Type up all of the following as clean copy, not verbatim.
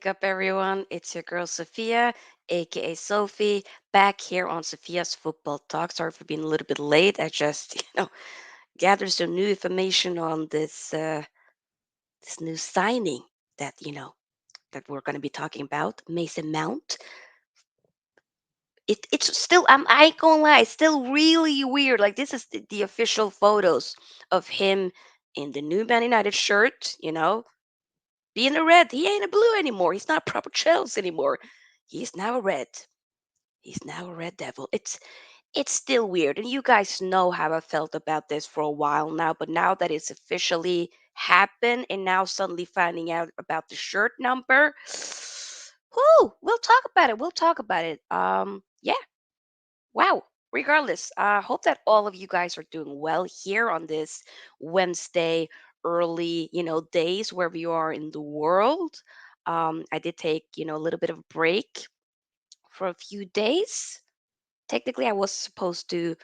Wake up, everyone. It's your girl, Sofia, aka Sophie, back here on Sophia's Football Talk. Sorry for being a little bit late. I just, gathered some new information on this new signing that, that we're going to be talking about, Mason Mount. It's still, I ain't gonna lie, it's still really weird. Like, this is the official photos of him in the new Man United shirt, being a red. He ain't a blue anymore. He's not proper Chelsea anymore. He's now a red. He's now a red devil. It's still weird. And you guys know how I felt about this for a while now, but now that it's officially happened and now suddenly finding out about the shirt number, whoo, we'll talk about it. We'll talk about it. Yeah. Wow. Regardless, I hope that all of you guys are doing well here on this Wednesday early, days wherever you are in the world. I did take, a little bit of a break for a few days. Technically, I was supposed to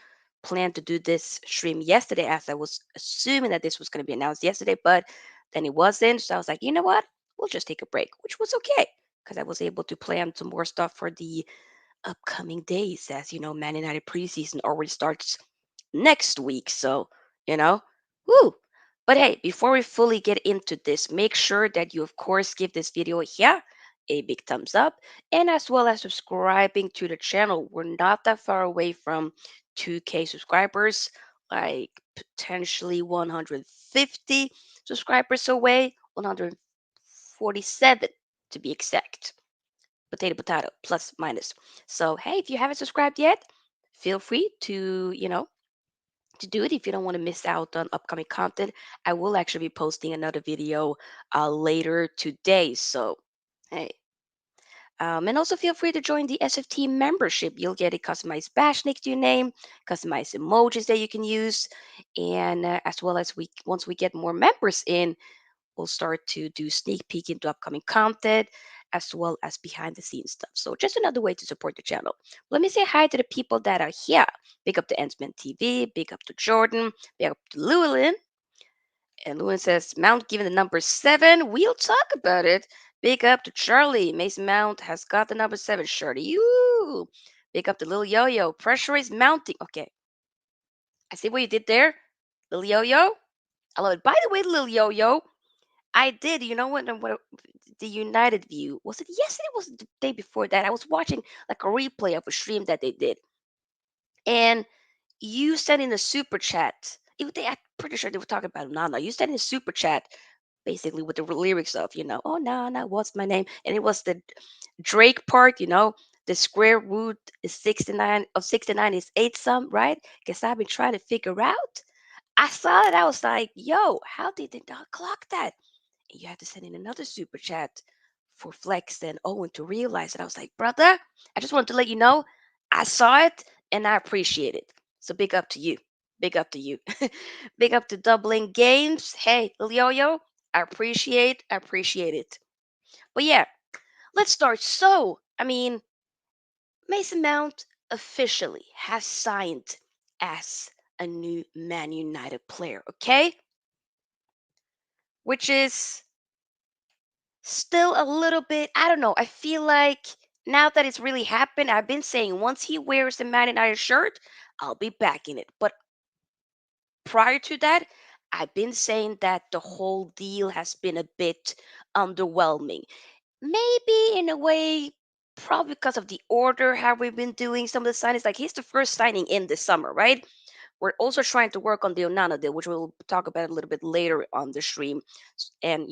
plan to do this stream yesterday, as I was assuming that this was going to be announced yesterday, but then it wasn't. So I was like, you know what? We'll just take a break, which was okay because I was able to plan some more stuff for the upcoming days. As you know, Man United preseason already starts next week. So, you know, woo. But hey, before we fully get into this, make sure that you, of course, give this video here a big thumbs up and as well as subscribing to the channel. We're not that far away from 2K subscribers, like potentially 150 subscribers away, 147 to be exact. Potato, potato, plus, minus. So, hey, if you haven't subscribed yet, feel free to do it if you don't want to miss out on upcoming content. I will actually be posting another video later today. So, hey. And also feel free to join the SFT membership. You'll get a customized badge next to your name, customized emojis that you can use, and as well as once we get more members in, we'll start to do sneak peek into upcoming content as well as behind the scenes stuff. So just another way to support the channel. Let me say hi to the people that are here. Big up to Ensman TV, big up to Jordan, big up to Llewellyn. And Llewellyn says, Mount given the number 7. We'll talk about it. Big up to Charlie. Mason Mount has got the number 7 shirt. You. Big up to Lil Yo-Yo. Pressure is mounting. Okay. I see what you did there. Lil Yo-Yo. I love it. By the way, Lil Yo-Yo, I did. You know what the United view was it yesterday? Was it the day before that? I was watching like a replay of a stream that they did, and you said in the super chat. I'm pretty sure they were talking about Nana. You said in the super chat, basically with the lyrics of, oh Nana, what's my name? And it was the Drake part. The square root is 69 of 69 is 8 some, right? Because I've been trying to figure out. I saw it. I was like, yo, how did they not clock that? You had to send in another super chat for Flex and Owen to realize it. I was like, brother, I just wanted to let you know I saw it and I appreciate it. So big up to you. Big up to you. Big up to doubling games. Hey, Lil Yo-Yo, I appreciate it. But yeah, let's start. So, Mason Mount officially has signed as a new Man United player, okay? Which is still a little bit, I don't know. I feel like now that it's really happened, I've been saying once he wears the Man United shirt, I'll be back in it. But prior to that, I've been saying that the whole deal has been a bit underwhelming. Maybe in a way, probably because of the order, how we've been doing some of the signings. Like, he's the first signing in the summer, right? We're also trying to work on the Onana deal, which we'll talk about a little bit later on the stream. And,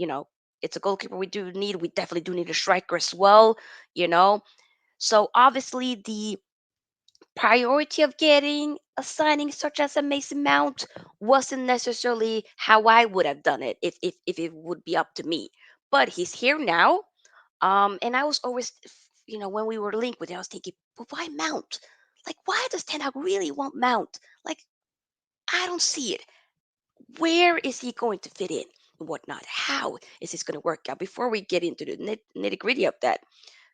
it's a goalkeeper we do need. We definitely do need a striker as well, you know. So obviously the priority of getting a signing such as a Mason Mount wasn't necessarily how I would have done it if it would be up to me. But he's here now. And I was always, when we were linked with it, I was thinking, but why Mount? Like, why does Ten Hag really want Mount? Like, I don't see it. Where is he going to fit in and whatnot? How is this going to work out? Before we get into the nitty gritty of that,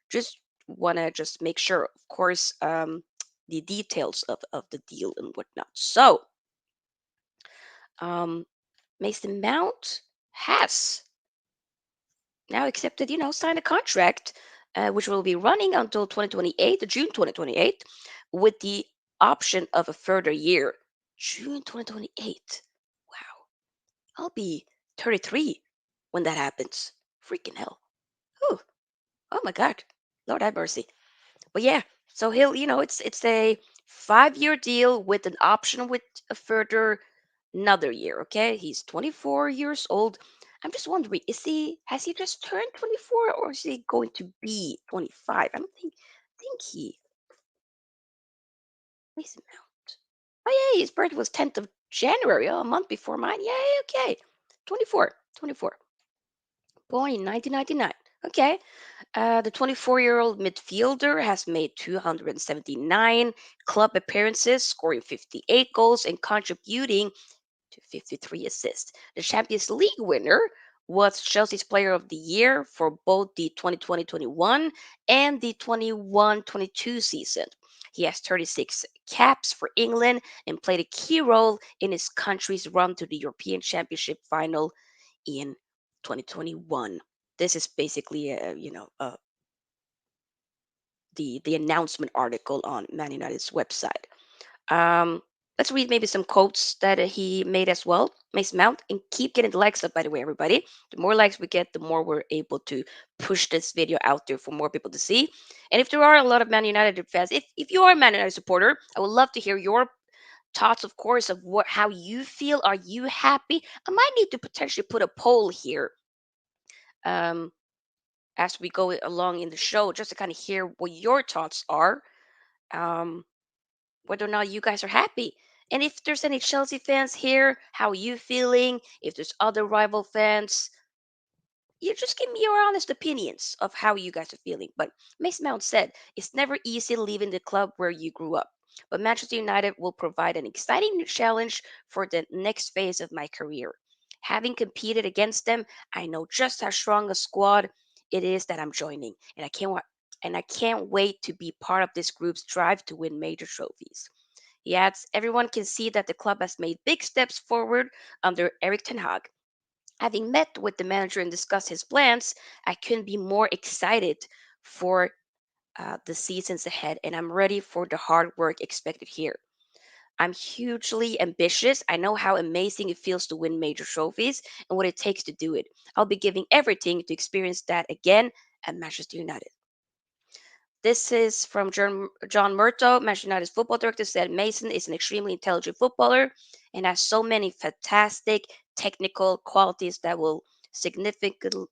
just want to just make sure, of course, the details of the deal and whatnot. So, um, Mason Mount has now accepted, signed a contract, which will be running until 2028, June 2028, with the option of a further year. June 2028. Wow. I'll be 33 when that happens. Freaking hell. Oh, oh my God. Lord have mercy. But yeah, so he'll, it's a 5-year deal with an option with a further another year. Okay, he's 24 years old. I'm just wondering, has he just turned 24 or is he going to be 25? I don't think he Mason Mount. Oh yeah, his birthday was 10th of January, a month before mine. Yeah, okay. 24, 24. Born in 1999. Okay. The 24-year-old midfielder has made 279 club appearances, scoring 58 goals and contributing to 53 assists. The Champions League winner was Chelsea's Player of the Year for both the 2020-21 and the 21-22 season. He has 36 caps for England and played a key role in his country's run to the European Championship final in 2021. This is basically the announcement article on Man United's website. Um, let's read maybe some quotes that he made as well. Mason Mount, and keep getting the likes up, by the way, everybody. The more likes we get, the more we're able to push this video out there for more people to see. And if there are a lot of Man United fans, if you are a Man United supporter, I would love to hear your thoughts, of course, of how you feel. Are you happy? I might need to potentially put a poll here um, as we go along in the show, just to kind of hear what your thoughts are. Um, whether or not you guys are happy. And if there's any Chelsea fans here, how are you feeling? If there's other rival fans, you just give me your honest opinions of how you guys are feeling. But Mason Mount said, it's never easy leaving the club where you grew up. But Manchester United will provide an exciting new challenge for the next phase of my career. Having competed against them, I know just how strong a squad it is that I'm joining, and I can't wait to be part of this group's drive to win major trophies. He adds, everyone can see that the club has made big steps forward under Eric Ten Hag. Having met with the manager and discussed his plans, I couldn't be more excited for the seasons ahead, and I'm ready for the hard work expected here. I'm hugely ambitious. I know how amazing it feels to win major trophies and what it takes to do it. I'll be giving everything to experience that again at Manchester United. This is from John Murto, Manchester United's football director, said Mason is an extremely intelligent footballer and has so many fantastic technical qualities that will significantly,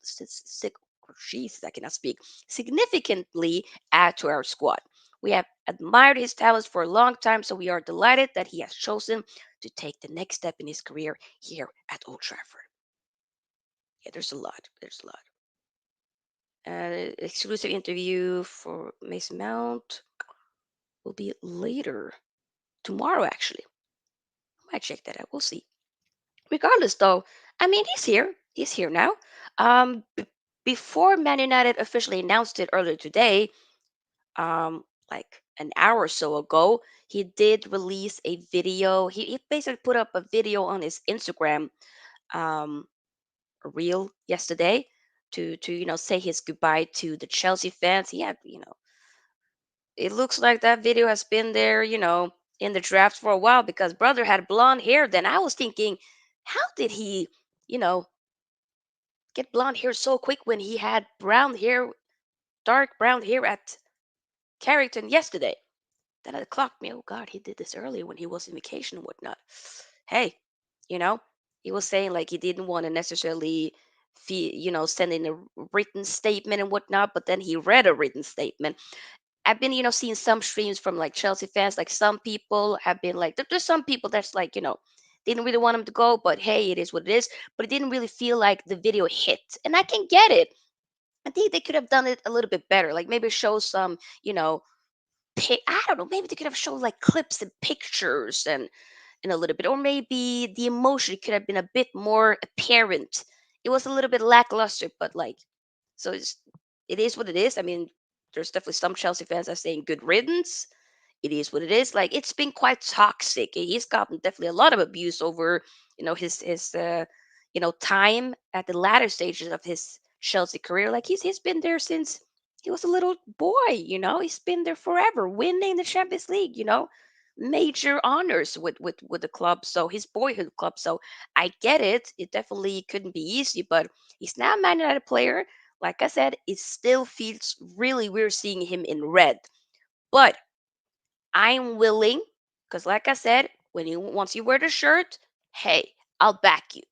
Jesus, I cannot speak, significantly add to our squad. We have admired his talents for a long time, so we are delighted that he has chosen to take the next step in his career here at Old Trafford. Yeah, there's a lot. There's a lot. Exclusive interview for Mason Mount will be later tomorrow. Actually, I might check that out. We'll see. Regardless, though, I mean he's here. He's here now. Before Man United officially announced it earlier today, like an hour or so ago, he did release a video. He basically put up a video on his Instagram um, reel yesterday to say his goodbye to the Chelsea fans. He had it looks like that video has been there, in the draft for a while because brother had blonde hair. Then I was thinking, how did he, you know, get blonde hair so quick when he had brown hair, dark brown hair at Carrington yesterday? Then it clocked me. Oh God, he did this earlier when he was in vacation and whatnot. Hey, you know, he was saying like he didn't want to necessarily send in a written statement and whatnot, but then he read a written statement. I've been, seeing some streams from like Chelsea fans. Like some people have been like, there's some people that's like, didn't really want him to go, but hey, it is what it is. But it didn't really feel like the video hit, and I can get it. I think they could have done it a little bit better. Like maybe show some, I don't know. Maybe they could have shown like clips and pictures and in a little bit, or maybe the emotion could have been a bit more apparent. It was a little bit lackluster, but like, so it is what it is. I mean, there's definitely some Chelsea fans that are saying good riddance. It is what it is. Like it's been quite toxic. He's gotten definitely a lot of abuse over, his time at the latter stages of his Chelsea career. Like he's been there since he was a little boy, He's been there forever, winning the Champions League, major honors with the club. So his boyhood club. So I get it. It definitely couldn't be easy, but he's now a Man United player. Like I said, it still feels really weird seeing him in red. But I'm willing, because like I said, when you once you wear the shirt, hey, I'll back you.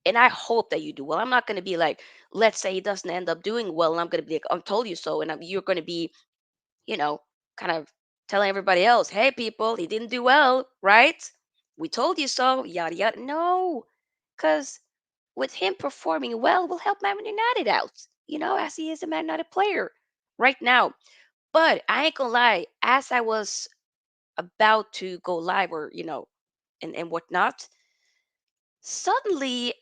And I hope that you do well. I'm not going to be like, let's say he doesn't end up doing well, and I'm going to be like, I told you so, and you're going to be, you know, kind of telling everybody else, hey, people, he didn't do well, right? We told you so, yada yada. No, because with him performing well, will help Man United out, as he is a Man United player right now. But I ain't gonna lie, as I was about to go live or and whatnot, suddenly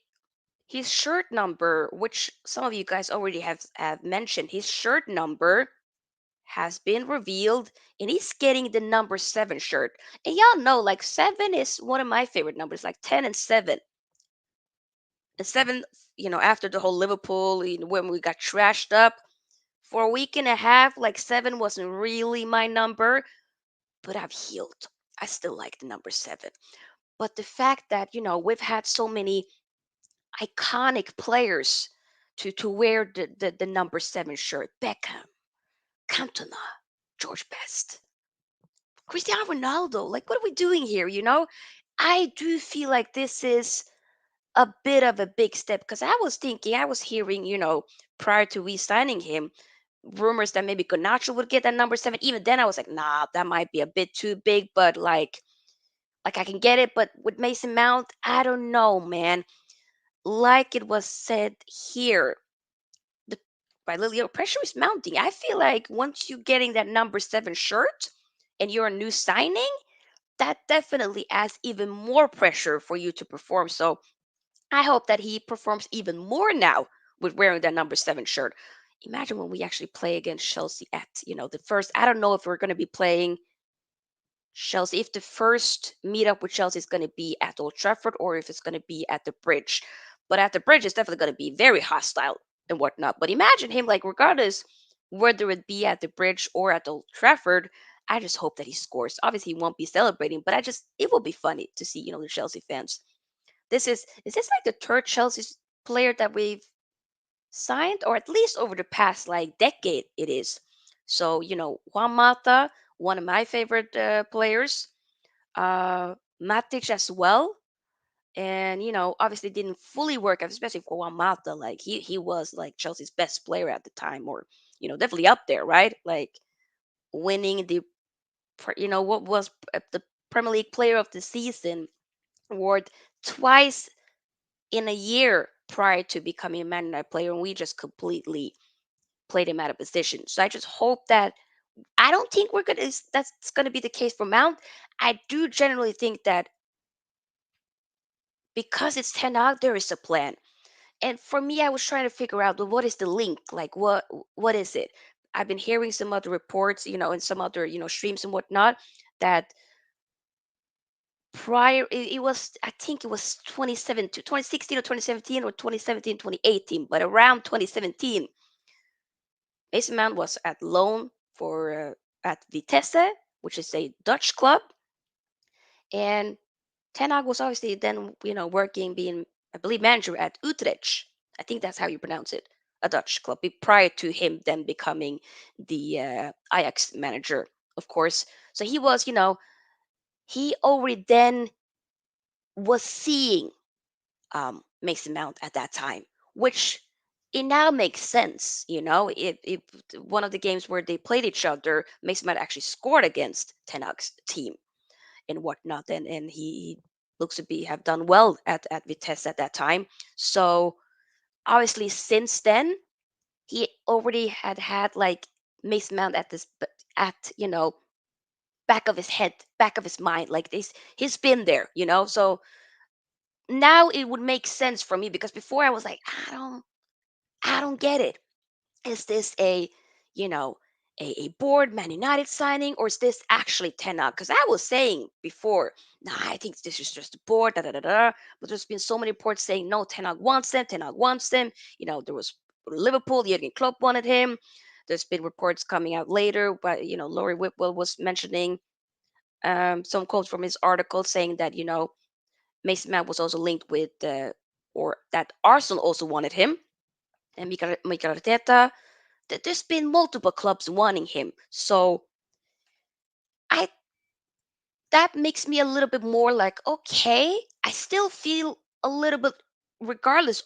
his shirt number, which some of you guys already have mentioned, his shirt number has been revealed, and he's getting the number 7 shirt. And y'all know, like, 7 is one of my favorite numbers, like 10 and 7. And 7, after the whole Liverpool, when we got trashed up for a week and a half, like 7 wasn't really my number, but I've healed. I still like the number 7. But the fact that, we've had so many iconic players to wear the number 7 shirt. Beckham, Cantona, George Best, Cristiano Ronaldo. Like, what are we doing here? I do feel like this is a bit of a big step, because I was hearing, prior to we signing him, rumors that maybe Ganacho would get that number 7. Even then, I was like, nah, that might be a bit too big, but like I can get it. But with Mason Mount, I don't know, man. Like it was said here, the by Lilio, pressure is mounting. I feel like once you getting that number 7 shirt and you're a new signing, that definitely adds even more pressure for you to perform. So I hope that he performs even more now with wearing that number 7 shirt. Imagine when we actually play against Chelsea at, the first. I don't know if we're going to be playing Chelsea, if the first meetup with Chelsea is going to be at Old Trafford or if it's going to be at the Bridge. But at the Bridge, it's definitely going to be very hostile and whatnot. But imagine him, like, regardless whether it be at the Bridge or at Old Trafford, I just hope that he scores. Obviously, he won't be celebrating, but it will be funny to see, the Chelsea fans. Is this like the third Chelsea player that we've signed, or at least over the past like decade it is. So, Juan Mata, one of my favorite players, Matic as well. And, obviously didn't fully work out, especially for Juan Mata. Like he was like Chelsea's best player at the time, or, definitely up there, right? Like winning what was the Premier League player of the season award twice in a year prior to becoming a Man United player. And we just completely played him out of position. So I just hope that I don't think that's gonna be the case for Mount. I do generally think that because it's 10 out, there is a plan. And for me, I was trying to figure out, well, what is the link? Like what is it? I've been hearing some other reports, and some other, streams and whatnot, that prior it was, I think it was 2016 or 2017 or 2017 2018, but around 2017 Mason Mount was at loan for at Vitesse, which is a Dutch club, and Ten Hag was obviously then working, being, I believe, manager at Utrecht. I think that's how you pronounce it, a Dutch club. Prior to him then becoming the Ajax manager, of course. So he was, he already then was seeing Mason Mount at that time, which it now makes sense. If one of the games where they played each other, Mason Mount actually scored against Ten Hag's team and whatnot, and he looks to be have done well at Vitesse at that time. So obviously, since then, he already had like Mason Mount at this at back of his head, back of his mind, like this. He's been there, So now it would make sense for me, because before I was like, I don't get it. Is this you know, a board Man United signing, or is this actually Ten Hag? Because I was saying before, nah, I think this is just a board, da da da da. But there's been so many reports saying no, Ten Hag wants them. Ten Hag wants them. There was Liverpool, Jurgen Klopp wanted him. There's been reports coming out later, but Laurie Whitwell was mentioning some quotes from his article saying that Mason Mount was also linked with or that Arsenal also wanted him, and Mikel Arteta. There's been multiple clubs wanting him, so I that makes me a little bit more like, okay, I still feel a little bit, regardless,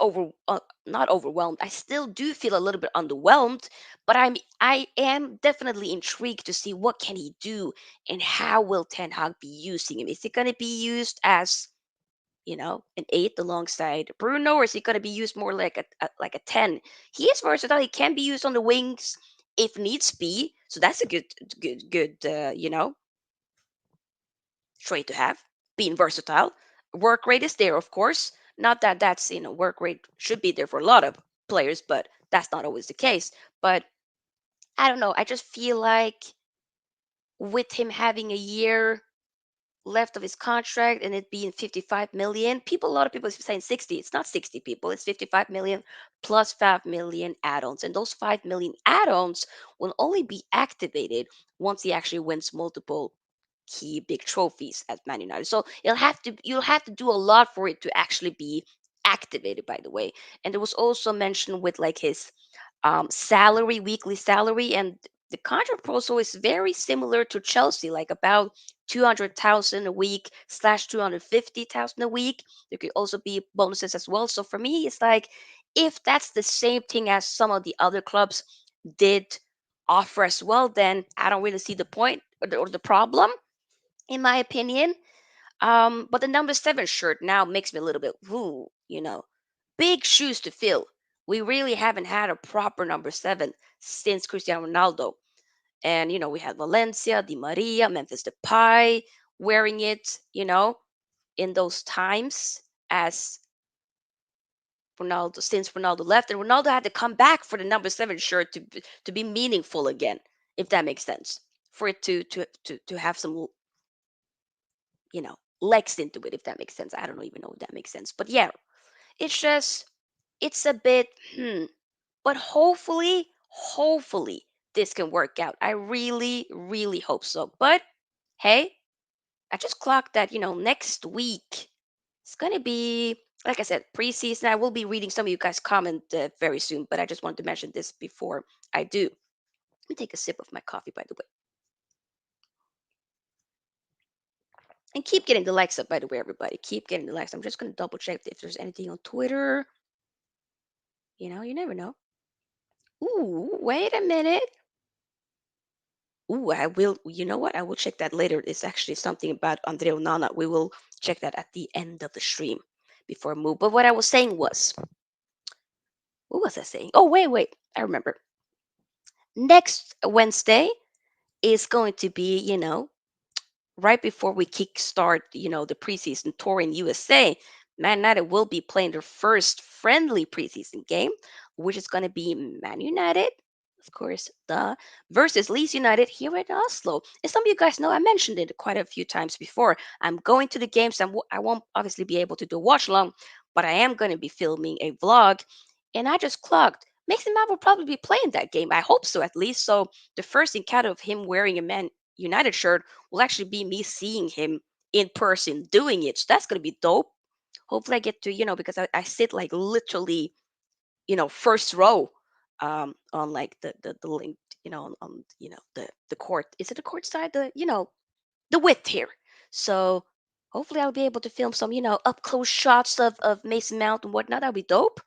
not overwhelmed. I still do feel a little bit underwhelmed, but I am definitely intrigued to see what can he do and how will Ten Hag be using him. Is it going to be used as an eight alongside Bruno, or is he going to be used more like a 10? He is versatile. He can be used on the wings if needs be. So that's a good trait to have, being versatile. Work rate is there, of course. Not that work rate should be there for a lot of players, but that's not always the case. But I don't know. I just feel like with him having a year left of his contract and it being 55 million, a lot of people are saying 60. It's not 60, people. It's 55 million plus 5 million add-ons. And those 5 million add-ons will only be activated once he actually wins multiple key big trophies at Man United. So you'll have to do a lot for it to actually be activated, by the way. And there was also mention with like his salary, weekly salary, and the contract proposal is very similar to Chelsea, like about 200,000 a week slash 250,000 a week. There could also be bonuses as well. So for me, it's like if that's the same thing as some of the other clubs did offer as well, then I don't really see the point or the problem, in my opinion. But the number seven shirt now makes me a little bit, big shoes to fill. We really haven't had a proper number seven since Cristiano Ronaldo. And, we had Valencia, Di Maria, Memphis Depay wearing it, in those times as Ronaldo, since Ronaldo left. And Ronaldo had to come back for the number seven shirt to be meaningful again, if that makes sense. For it to have some legs into it, if that makes sense. I don't even know if that makes sense. But yeah, it's just, it's a bit, but hopefully, this can work out. I really, really hope so. But hey, I just clocked that, next week it's going to be, like I said, preseason. I will be reading some of you guys' comment very soon, but I just wanted to mention this before I do. Let me take a sip of my coffee, by the way. And keep getting the likes up, by the way, everybody. Keep getting the likes. I'm just going to double check if there's anything on Twitter. You never know. Ooh, wait a minute. Ooh, I will. You know what? I will check that later. It's actually something about Andrea Nana. We will check that at the end of the stream before I move. But what I was saying was, what was I saying? Oh, wait. I remember. Next Wednesday is going to be, right before we kickstart, the preseason tour in USA. Man United will be playing their first friendly preseason game, which is going to be Man United, of course, versus Leeds United here in Oslo. And some of you guys know I mentioned it quite a few times before. I'm going to the games. I won't obviously be able to do a watch along, but I am going to be filming a vlog. And I just clocked. Mason Mount will probably be playing that game. I hope so, at least. So the first encounter of him wearing a Man United shirt will actually be me seeing him in person doing it. So that's going to be dope. Hopefully, I get to, because I sit like literally, first row on like the link, on the court. Is it the court side? The width here. So hopefully, I'll be able to film some, up close shots of Mason Mount and whatnot. That'll be dope.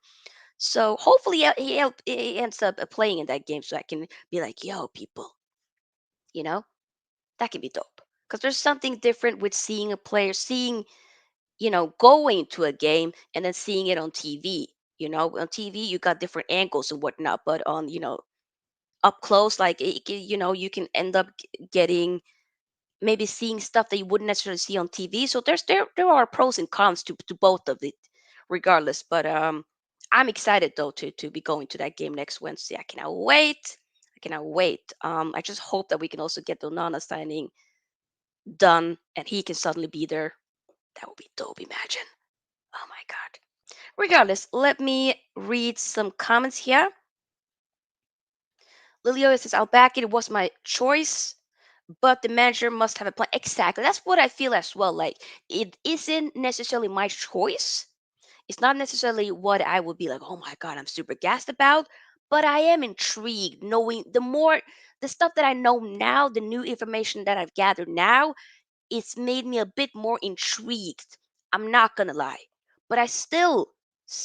So hopefully, he ends up playing in that game so I can be like, yo, people, you know, that can be dope. Because there's something different with seeing a player, going to a game and then seeing it on TV. On TV, you got different angles and whatnot, but on, up close, like, you can end up getting, maybe seeing stuff that you wouldn't necessarily see on TV. So there are pros and cons to both of it, regardless. But I'm excited though to be going to that game next Wednesday. I cannot wait. I cannot wait. I just hope that we can also get the Nana signing done and he can suddenly be there. That would be dope. Imagine. Oh my god. Regardless, let me read some comments here. Lilio says, I'll back it. It was my choice, but the manager must have a plan. Exactly. That's what I feel as well. Like, it isn't necessarily my choice. It's not necessarily what I would be like, oh my God, I'm super gassed about. But I am intrigued knowing the stuff that I know now, the new information that I've gathered now, it's made me a bit more intrigued. I'm not gonna lie. But I still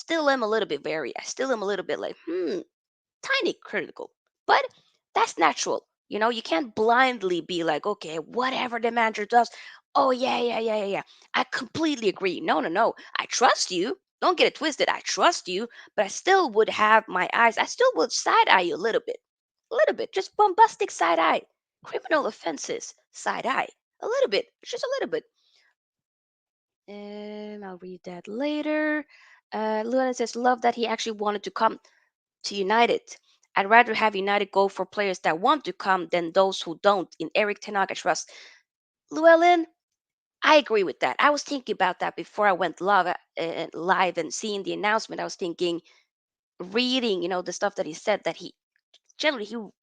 am a little bit wary. I still am a little bit like, tiny critical. But that's natural. You can't blindly be like, okay, whatever the manager does. Oh, yeah, yeah, yeah, yeah, yeah. I completely agree. No, no, no. I trust you. Don't get it twisted. I trust you, but I still would have my eyes. I still would side eye you a little bit. A little bit. Just bombastic side eye. Criminal offenses, side eye. A little bit. Just a little bit. I'll read that later. Luana says, love that he actually wanted to come to United. I'd rather have United go for players that want to come than those who don't. In Eric Tanaka trust. Llewellyn, I agree with that. I was thinking about that before I went live and seeing the announcement. I was thinking, reading, the stuff that he said that he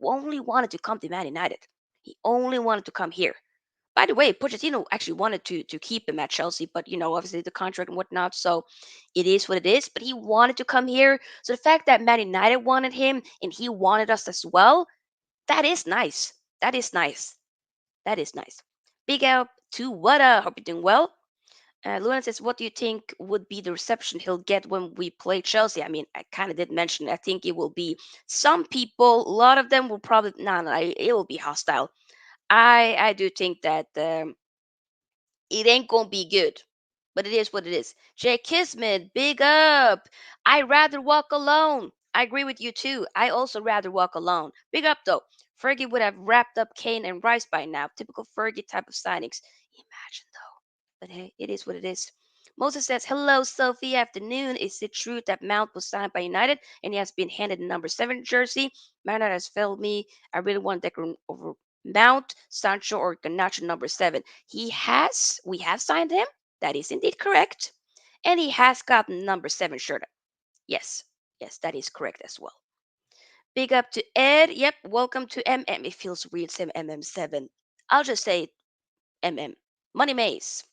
only wanted to come to Man United. He only wanted to come here. By the way, Pochettino actually wanted to keep him at Chelsea, but obviously the contract and whatnot. So it is what it is. But he wanted to come here. So the fact that Man United wanted him and he wanted us as well, that is nice. That is nice. That is nice. Big up to Wada. Hope you're doing well. Luan says, "What do you think would be the reception he'll get when we play Chelsea?" I mean, I kind of did mention. I think it will be some people. A lot of them will probably no, no. It will be hostile. I do think that. It ain't gonna be good. But it is what it is. Jay Kismet, big up. I rather walk alone. I agree with you too. I also rather walk alone. Big up though. Fergie would have wrapped up Kane and Rice by now. Typical Fergie type of signings. Imagine though. But hey, it is what it is. Moses says, hello, Sophie. Afternoon. Is it true that Mount was signed by United and he has been handed the number 7 jersey? Man, that has failed me. I really want Declan over Mount, Sancho, or Ganacho number 7. We have signed him. That is indeed correct. And he has gotten number 7 shirt. Yes, yes, that is correct as well. Big up to Ed. Yep, welcome to MM. It feels weird saying MM7. I'll just say MM. Money Maze.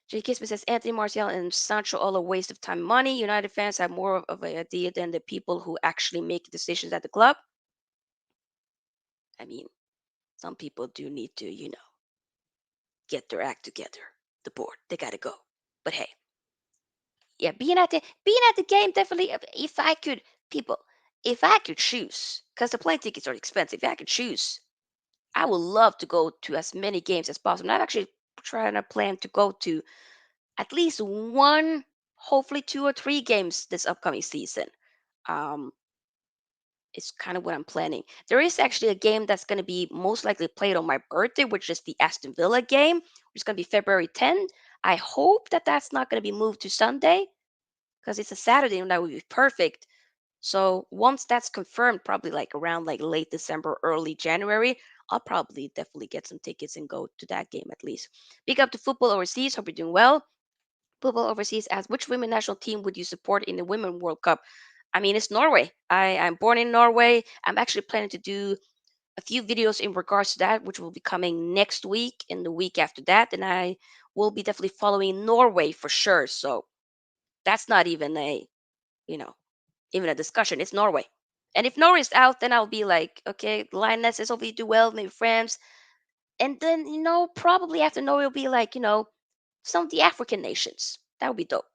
J. Kismet says Anthony Martial and Sancho all a waste of time and money. United fans have more of an idea than the people who actually make decisions at the club. I mean, some people do need to, get their act together. The board, they gotta go. But hey, yeah, being at the game definitely. If I could, people, if I could choose, because the plane tickets are expensive. If I could choose, I would love to go to as many games as possible. I'm actually trying to plan to go to at least one, hopefully 2 or 3 games this upcoming season. Um, it's kind of what I'm planning. There is actually a game that's going to be most likely played on my birthday, which is the Aston Villa game, which is going to be February 10th. I hope that that's not going to be moved to Sunday because it's a Saturday and that would be perfect. So once that's confirmed, probably like around like late December, early January, I'll probably definitely get some tickets and go to that game at least. Big up to football overseas. Hope you're doing well. Football overseas asks, which women national team would you support in the Women World Cup? I mean, it's Norway. I'm born in Norway. I'm actually planning to do a few videos in regards to that, which will be coming next week and the week after that. And I will be definitely following Norway for sure. So that's not even you know, even a discussion. It's Norway. And if Norway's out, then I'll be like, okay, Lionesses, hopefully you do well, maybe France. And then, probably after Norway will be like, some of the African nations. That would be dope.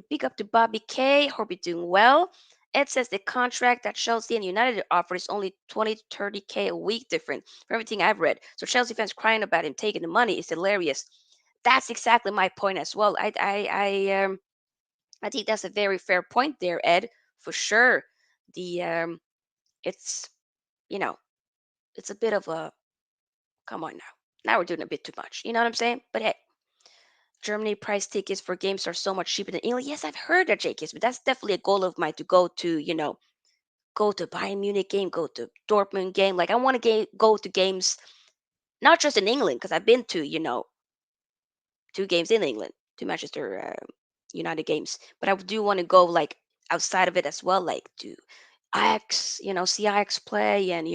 Big up to Bobby K. Hope you're doing well. Ed says the contract that Chelsea and United offer is only 20 to 30K a week different from everything I've read. So Chelsea fans crying about him taking the money is hilarious. That's exactly my point as well. I think that's a very fair point there, Ed, for sure. The it's you know it's a bit of a come on now. Now we're doing a bit too much. You know what I'm saying? But hey, Germany price tickets for games are so much cheaper than England. Yes, I've heard that, Jake, but that's definitely a goal of mine to go to Bayern Munich game, go to Dortmund game. Like I want to go to games not just in England because I've been to 2 games in England, to Manchester United games. But I do want to go like outside of it as well, like do Ajax, see Ajax play, and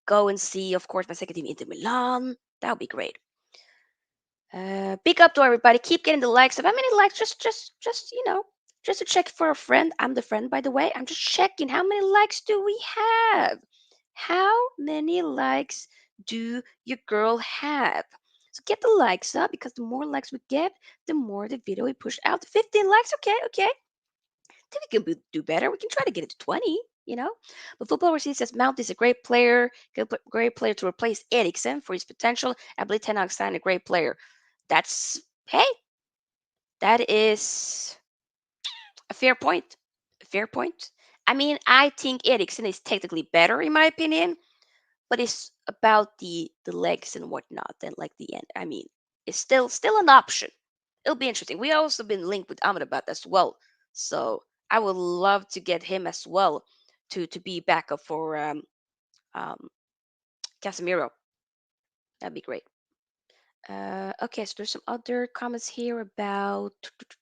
go and see, of course, my second team, Inter Milan. That would be great. Big up to everybody. Keep getting the likes. How many likes? Just to check for a friend. I'm the friend, by the way. I'm just checking. How many likes do we have? How many likes do your girl have? So get the likes up, because the more likes we get, the more the video we push out. 15 likes. Okay, okay. Think we can do better. We can try to get it to 20. But Football Overseas says Mount is a great player, great player to replace Eriksen for his potential. I believe Ten Hag signed a great player. That's Hey, that is a fair point. A fair point. I mean, I think Eriksen is technically better in my opinion, but it's about the legs and whatnot than like the end. I mean, it's still an option. It'll be interesting. We also been linked with Amrabat as well, so I would love to get him as well to be backup for um, Casemiro. That'd be great. Okay, so there's some other comments here about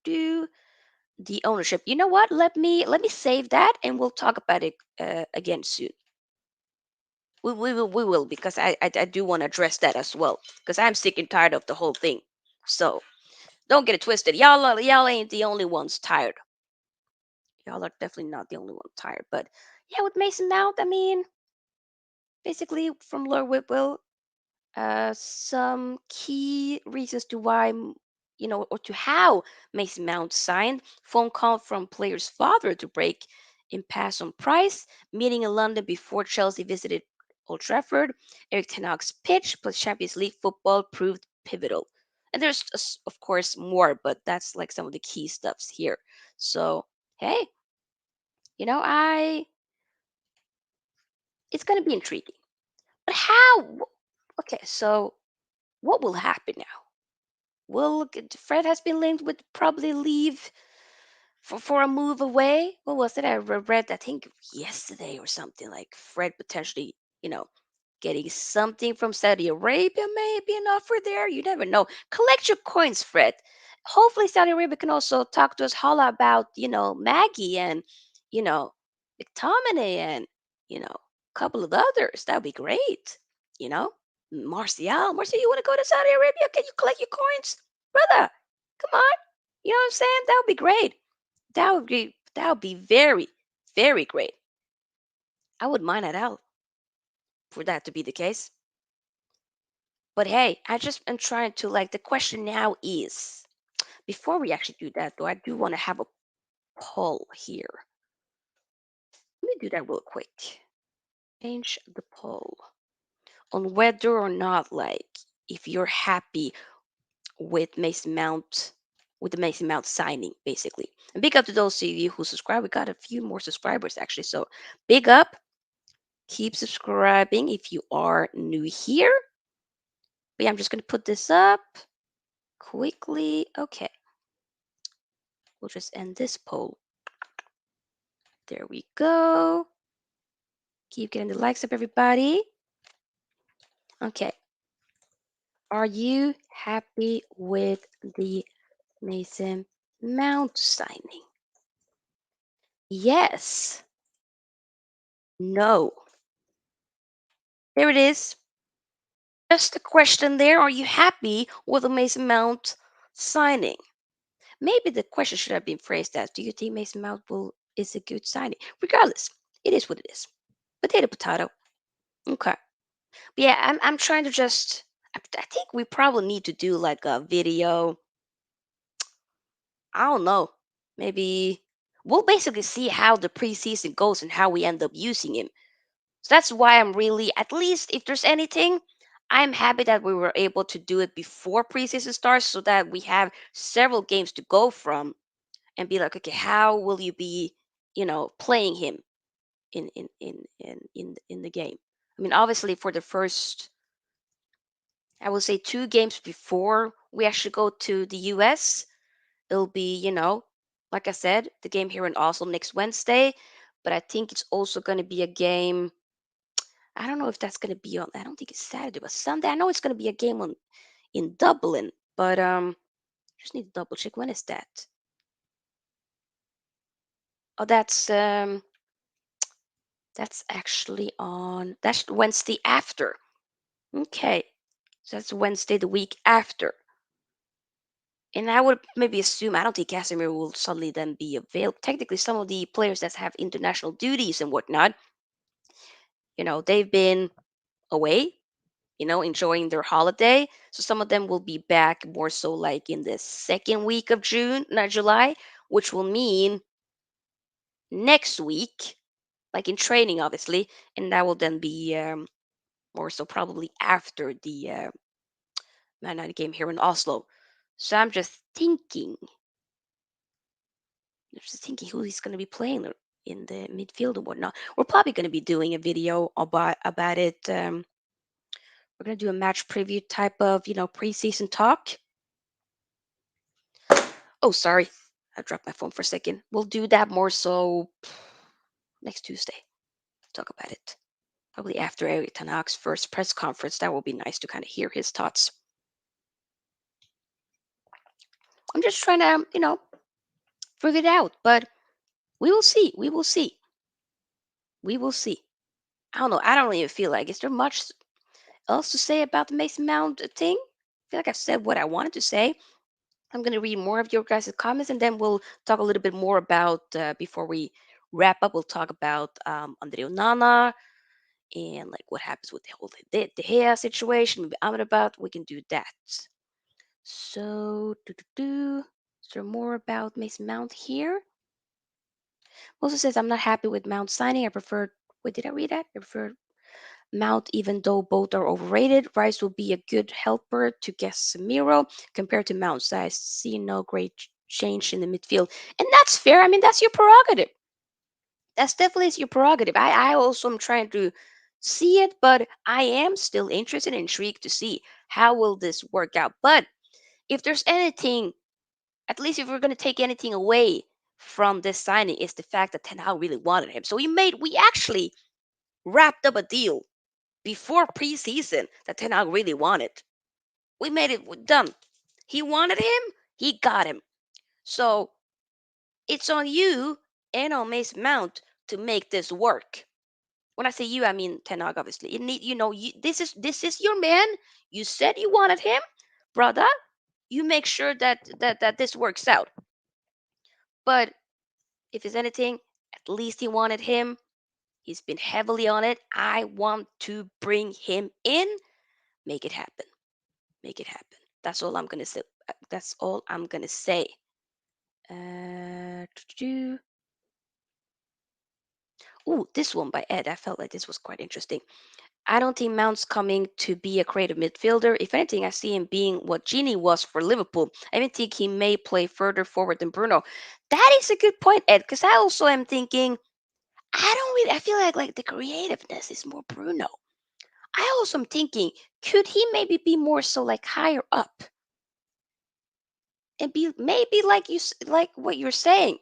the ownership. You know what? Let me save that, and we'll talk about it again soon. We will, because I do want to address that as well, because I'm sick and tired of the whole thing. So don't get it twisted. Y'all ain't the only ones tired. Y'all are definitely not the only one tired. But yeah, with Mason Mount, I mean, basically from Lord Whitwell, some key reasons to why, or to how Mason Mount signed. Phone call from player's father to break impasse on price. Meeting in London before Chelsea visited Old Trafford. Eric Ten Hag's pitch plus Champions League football proved pivotal. And there's, of course, more, but that's like some of the key stuffs here. So, hey, I it's going to be intriguing. But how? Okay, so what will happen now? Fred has been linked with probably leave for a move away. What was it? I read, I think yesterday or something, like Fred potentially, getting something from Saudi Arabia, maybe an offer there. You never know. Collect your coins, Fred. Hopefully, Saudi Arabia can also talk to us, holla about, Maggie and, you know, McTominay and, a couple of others. That would be great. You know, Martial, you want to go to Saudi Arabia? Can you collect your coins, brother? Come on. You know what I'm saying? That would be great. That would be very, very great. I would mind that out for that to be the case. But hey, I just am trying to, like, the question now is, before we actually do that though, I do want to have a poll here. Let me do that real quick. Change the poll on whether or not, like, if you're happy with Mason Mount, with the Mason Mount signing, basically. And big up to those of you who subscribe. We got a few more subscribers actually. So big up. Keep subscribing if you are new here. But yeah, I'm just gonna put this up quickly. Okay. We'll just end this poll. There we go. Keep getting the likes up, everybody. Okay. Are you happy with the Mason Mount signing? Yes. No. There it is. Just a question there. Are you happy with the Mason Mount signing? Maybe the question should have been phrased as, do you think Mason Mount is a good signing? Regardless, it is what it is. Potato, potato. Okay. But yeah, I'm trying to just. I think we probably need to do like a video. I don't know. Maybe we'll basically see how the preseason goes and how we end up using him. So that's why I'm really, at least if there's anything, I'm happy that we were able to do it before preseason starts, so that we have several games to go from and be like, okay, how will you be, playing him in the game? I mean, obviously for the first, I will say 2 games before we actually go to the US, it'll be, like I said, the game here in Oslo next Wednesday. But I think it's also going to be a game. I don't know if that's going to be on. I don't think it's Saturday, but Sunday. I know it's going to be a game on in Dublin, but just need to double check when is that. Oh, that's actually on that's Wednesday after. Okay. So that's Wednesday the week after. And I would maybe assume I don't think Casemiro will suddenly then be available. Technically, some of the players that have international duties and whatnot, they've been away, enjoying their holiday. So some of them will be back more so like in the second week of June, not July, which will mean next week, like in training, obviously, and that will then be more so probably after the Man United game here in Oslo. So I'm just thinking who he's going to be playing in the midfield and whatnot. We're probably going to be doing a video about it. We're going to do a match preview type of preseason talk. Oh, sorry, I dropped my phone for a second. We'll do that more so next Tuesday. Talk about it probably after Eric Tanak's first press conference. That will be nice to kind of hear his thoughts. I'm just trying to figure it out, but we will see. We will see. We will see. I don't know. I don't even feel like is there much else to say about the Mason Mount thing? I feel like I've said what I wanted to say. I'm going to read more of your guys' comments and then we'll talk a little bit more about, before we wrap up, we'll talk about Andre Onana and like what happens with the whole De Gea situation, maybe Amrabat. We can do that. So, is there more about Mason Mount here? Also says, I'm not happy with Mount signing. I prefer, wait, did I read that? I prefer Mount, even though both are overrated. Rice will be a good helper to Casemiro compared to Mount. So I see no great change in the midfield. And that's fair. I mean, that's your prerogative. That's definitely is your prerogative. I also am trying to see it, but I am still interested and intrigued to see how will this work out. But if there's anything, at least if we're going to take anything away from this signing, is the fact that Ten Hag really wanted him. So we actually wrapped up a deal before preseason that Ten Hag really wanted. We made it done. He wanted him, he got him. So it's on you and on Mason Mount to make this work. When I say you, I mean Ten Hag, obviously. This is your man. You said you wanted him, brother. You make sure that this works out. But if it's anything, at least he wanted him. He's been heavily on it. I want to bring him in. Make it happen. Make it happen. That's all I'm gonna say. That's all I'm gonna say. Ooh, this one by Ed. I felt like this was quite interesting. I don't think Mount's coming to be a creative midfielder. If anything, I see him being what Genie was for Liverpool. I even think he may play further forward than Bruno. That is a good point, Ed, because I also am thinking I feel like the creativeness is more Bruno. I also am thinking, could he maybe be more so like higher up and be maybe like what you're saying,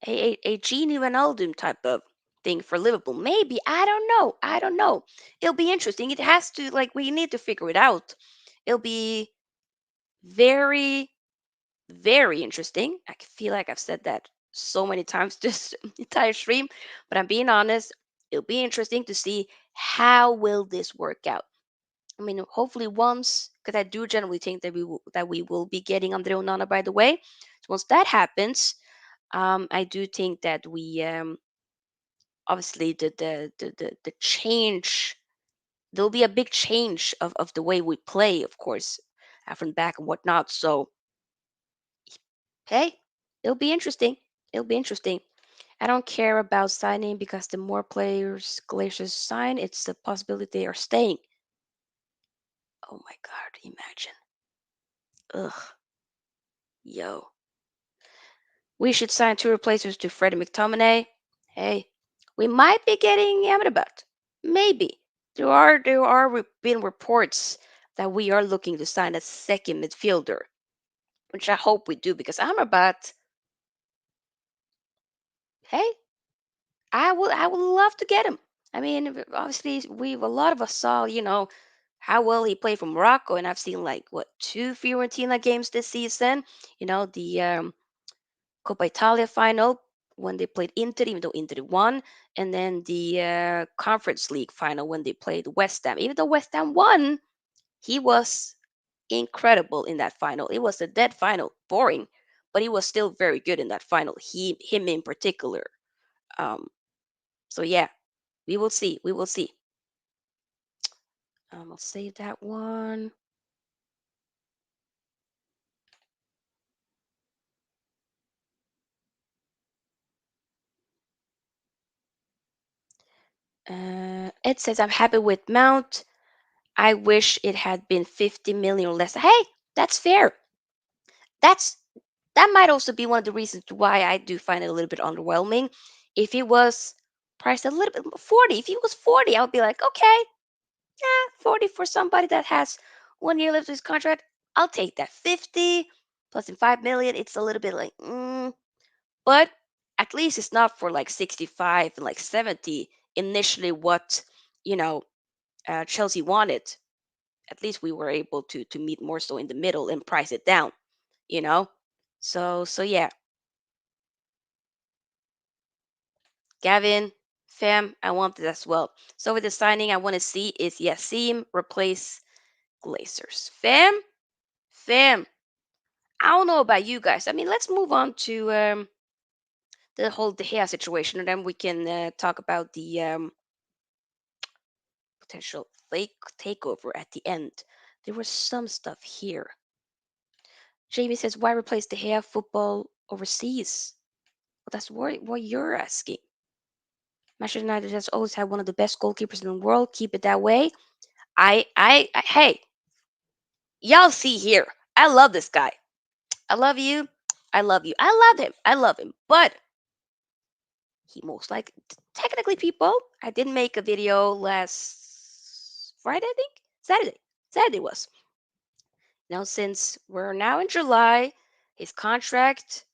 a Genie Ronaldo type of thing for Liverpool. Maybe I don't know. I don't know. It'll be interesting. It has to like we need to figure it out. It'll be very very interesting. I feel like I've said that so many times this entire stream, but I'm being honest. It'll be interesting to see how will this work out. I mean, hopefully once, because I do generally think that we will be getting Andre Onana. By the way, so once that happens, I do think that we obviously the change there'll be a big change of the way we play, of course, from back and whatnot. So hey, it'll be interesting. It'll be interesting. I don't care about signing because the more players Glazers sign, it's the possibility they are staying. Oh my God, imagine. Ugh, yo. We should sign two replacements to Freddie McTominay. Hey, we might be getting Amrabat. Maybe. Been reports that we are looking to sign a second midfielder, which I hope we do because Amrabat, hey, I would love to get him. I mean, obviously we a lot of us saw, how well he played for Morocco, and I've seen like what two Fiorentina games this season. The Coppa Italia final when they played Inter, even though Inter won, and then the Conference League final when they played West Ham. Even though West Ham won, he was incredible in that final. It was a dead final, boring, but he was still very good in that final. Him in particular. Um, so yeah, we will see. We will see. I'll save that one. It says I'm happy with Mount. I wish it had been 50 million or less. Hey, that's fair. That's that might also be one of the reasons why I do find it a little bit underwhelming. If it was priced a little bit 40, if it was 40, I would be like, okay, yeah, 40 for somebody that has 1 year left of his contract. I'll take that. 50 plus in 5 million, it's a little bit like, but at least it's not for like 65 and like 70 initially what, you know, Chelsea wanted. At least we were able to meet more so in the middle and price it down, you know. So yeah, Gavin, fam, I want it as well. So with the signing, I want to see is Yassim replace Glazers. Fam. I don't know about you guys. I mean, let's move on to the whole De Gea situation, and then we can talk about the potential fake takeover at the end. There was some stuff here. Jamie says, "Why replace De Gea football overseas?" Well, that's what you're asking. Manchester United has always had one of the best goalkeepers in the world. Keep it that way. Hey, y'all see here. I love this guy. I love you. I love you. I love him. I love him. But he most like technically, people. I didn't make a video last Friday, I think. Saturday. Saturday was. Now, since we're now in July, his contract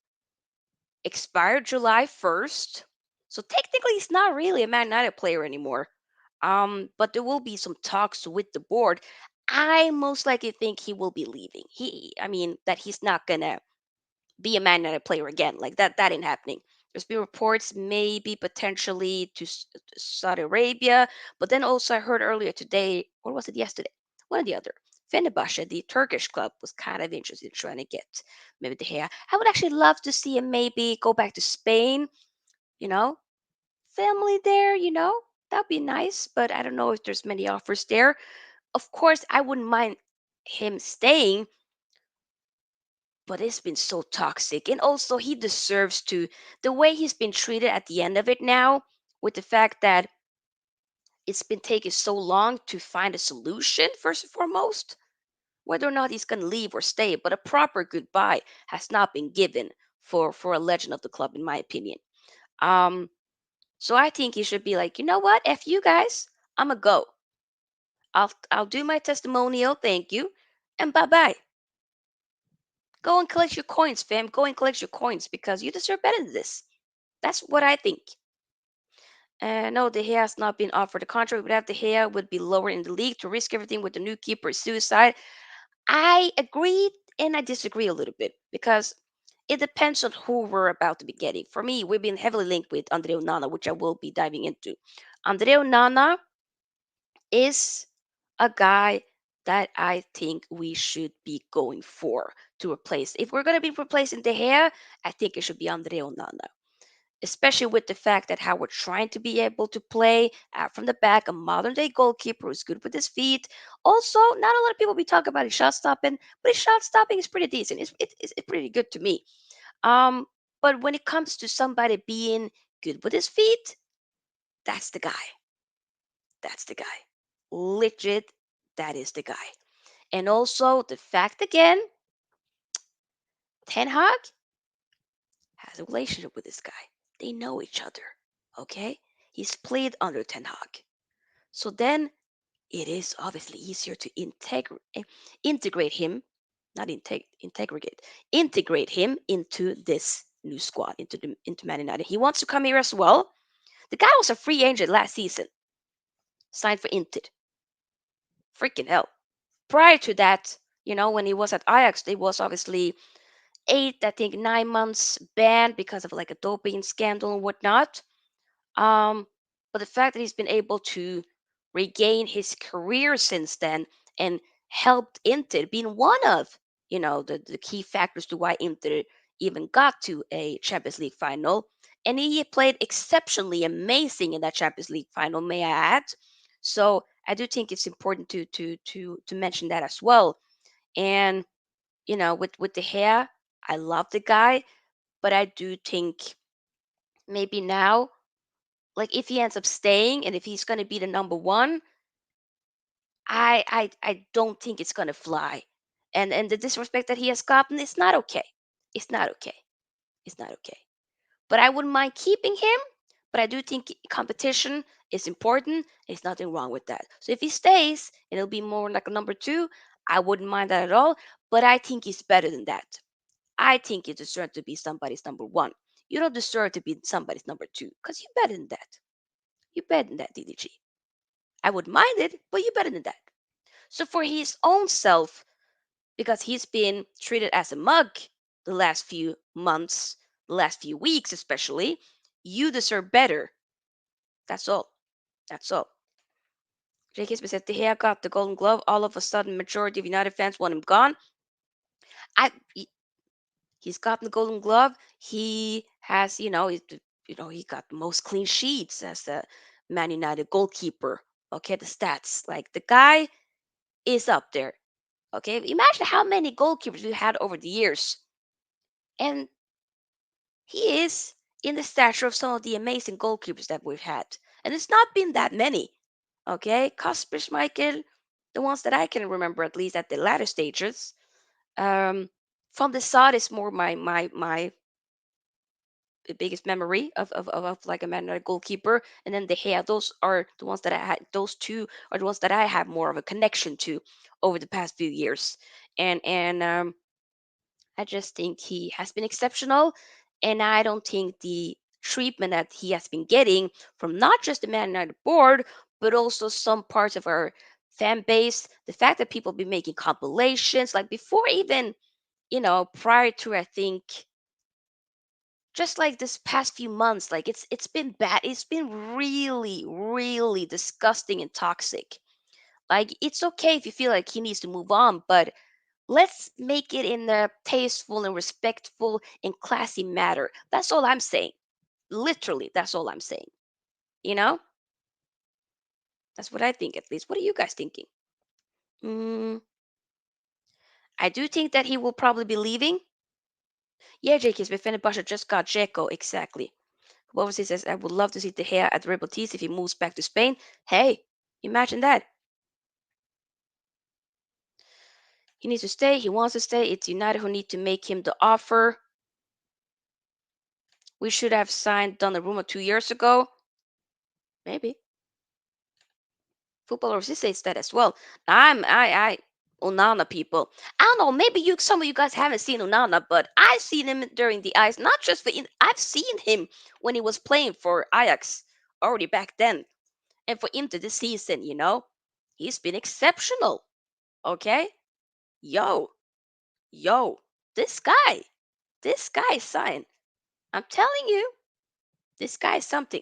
expired July 1st. So technically, he's not really a Man United player anymore. But there will be some talks with the board. I most likely think he will be leaving. I mean, that he's not gonna be a Man United player again. Like that, that ain't happening. There's been reports maybe potentially to Saudi Arabia, but then also I heard earlier today, or was it yesterday? One or the other. Fenerbahce, the Turkish club, was kind of interested in trying to get maybe the hair. I would actually love to see him maybe go back to Spain. You know, family there. That'd be nice. But I don't know if there's many offers there. Of course, I wouldn't mind him staying, but it's been so toxic. And also, he deserves to, the way he's been treated at the end of it now, with the fact that it's been taking so long to find a solution, first and foremost, whether or not he's going to leave or stay. But a proper goodbye has not been given for a legend of the club, in my opinion. Um, so I think he should be like, you know what? F you guys. I'm going to go. I'll do my testimonial. Thank you. And bye bye. Go and collect your coins, fam. Go and collect your coins because you deserve better than this. That's what I think. No, De Gea has not been offered a contract, but after De Gea would be lower in the league to risk everything with the new keeper is suicide. I agree and I disagree a little bit because it depends on who we're about to be getting. For me, we've been heavily linked with Andre Onana, which I will be diving into. Andre Onana is a guy that I think we should be going for to replace. If we're going to be replacing De Gea, I think it should be Andre Onana, especially with the fact that how we're trying to be able to play out from the back, a modern day goalkeeper who's good with his feet. Also, not a lot of people be talking about his shot stopping, but his shot stopping is pretty decent. It's pretty good to me. Um, but when it comes to somebody being good with his feet, that's the guy. That's the guy. Legit, that is the guy. And also the fact again, Ten Hag has a relationship with this guy. They know each other. Okay? He's played under Ten Hag. So then it is obviously easier to integrate him, not integrate him into this new squad, into Man United. He wants to come here as well. The guy was a free agent last season, signed for Inter. Freaking hell. Prior to that, when he was at Ajax, it was obviously 8, I think 9 months banned because of like a doping scandal and whatnot. Um, but the fact that he's been able to regain his career since then and helped Inter, being one of the key factors to why Inter even got to a Champions League final, and he played exceptionally amazing in that Champions League final, may I add. So I do think it's important to mention that as well. And with the hair, I love the guy, but I do think maybe now, like if he ends up staying and if he's going to be the number one, I don't think it's going to fly. And the disrespect that he has gotten, it's not okay. It's not okay. It's not okay. But I wouldn't mind keeping him. But I do think competition is important. There's nothing wrong with that. So if he stays and it'll be more like a number two, I wouldn't mind that at all. But I think he's better than that. I think you deserve to be somebody's number one. You don't deserve to be somebody's number two because you're better than that. You're better than that, DDG. I would mind it, but you're better than that. So for his own self, because he's been treated as a mug the last few months, the last few weeks especially, you deserve better. That's all. That's all. J.K. Smith said, De Gea got the Golden Glove. All of a sudden, majority of United fans want him gone. I He's gotten the Golden Glove. He has, he got the most clean sheets as the Man United goalkeeper. Okay, the stats. Like the guy is up there. Okay, imagine how many goalkeepers we've had over the years, and he is in the stature of some of the amazing goalkeepers that we've had, and it's not been that many. Okay, Kasper Schmeichel, the ones that I can remember at least at the latter stages. From the side is more my the biggest memory of like a Man United goalkeeper, and then the hair. Those are the ones that I had. Those two are the ones that I have more of a connection to over the past few years, and I just think he has been exceptional, and I don't think the treatment that he has been getting from not just the Man United board, but also some parts of our fan base. The fact that people be making compilations, like before even prior to I think just like this past few months, like it's been bad. It's been really really disgusting and toxic. Like it's okay if you feel like he needs to move on, but let's make it in a tasteful and respectful and classy manner. That's all I'm saying. Literally, that's all I'm saying. you know that's what I think. At least, what are you guys thinking? mm, I do think that he will probably be leaving. Yeah, JK Smith, Fenerbahce just got Jeko, exactly. Obviously says, I would love to see the hair at Rebel Tees if he moves back to Spain. Hey, imagine that. He needs to stay. He wants to stay. It's United who need to make him the offer. We should have done the rumor 2 years ago. Maybe. Football overseas says that as well. I Onana people. I don't know. Maybe some of you guys haven't seen Onana, but I've seen him during the ice. Not just I've seen him when he was playing for Ajax already back then, and for into this season. He's been exceptional. Okay, yo, yo, this guy is sign. I'm telling you, this guy is something.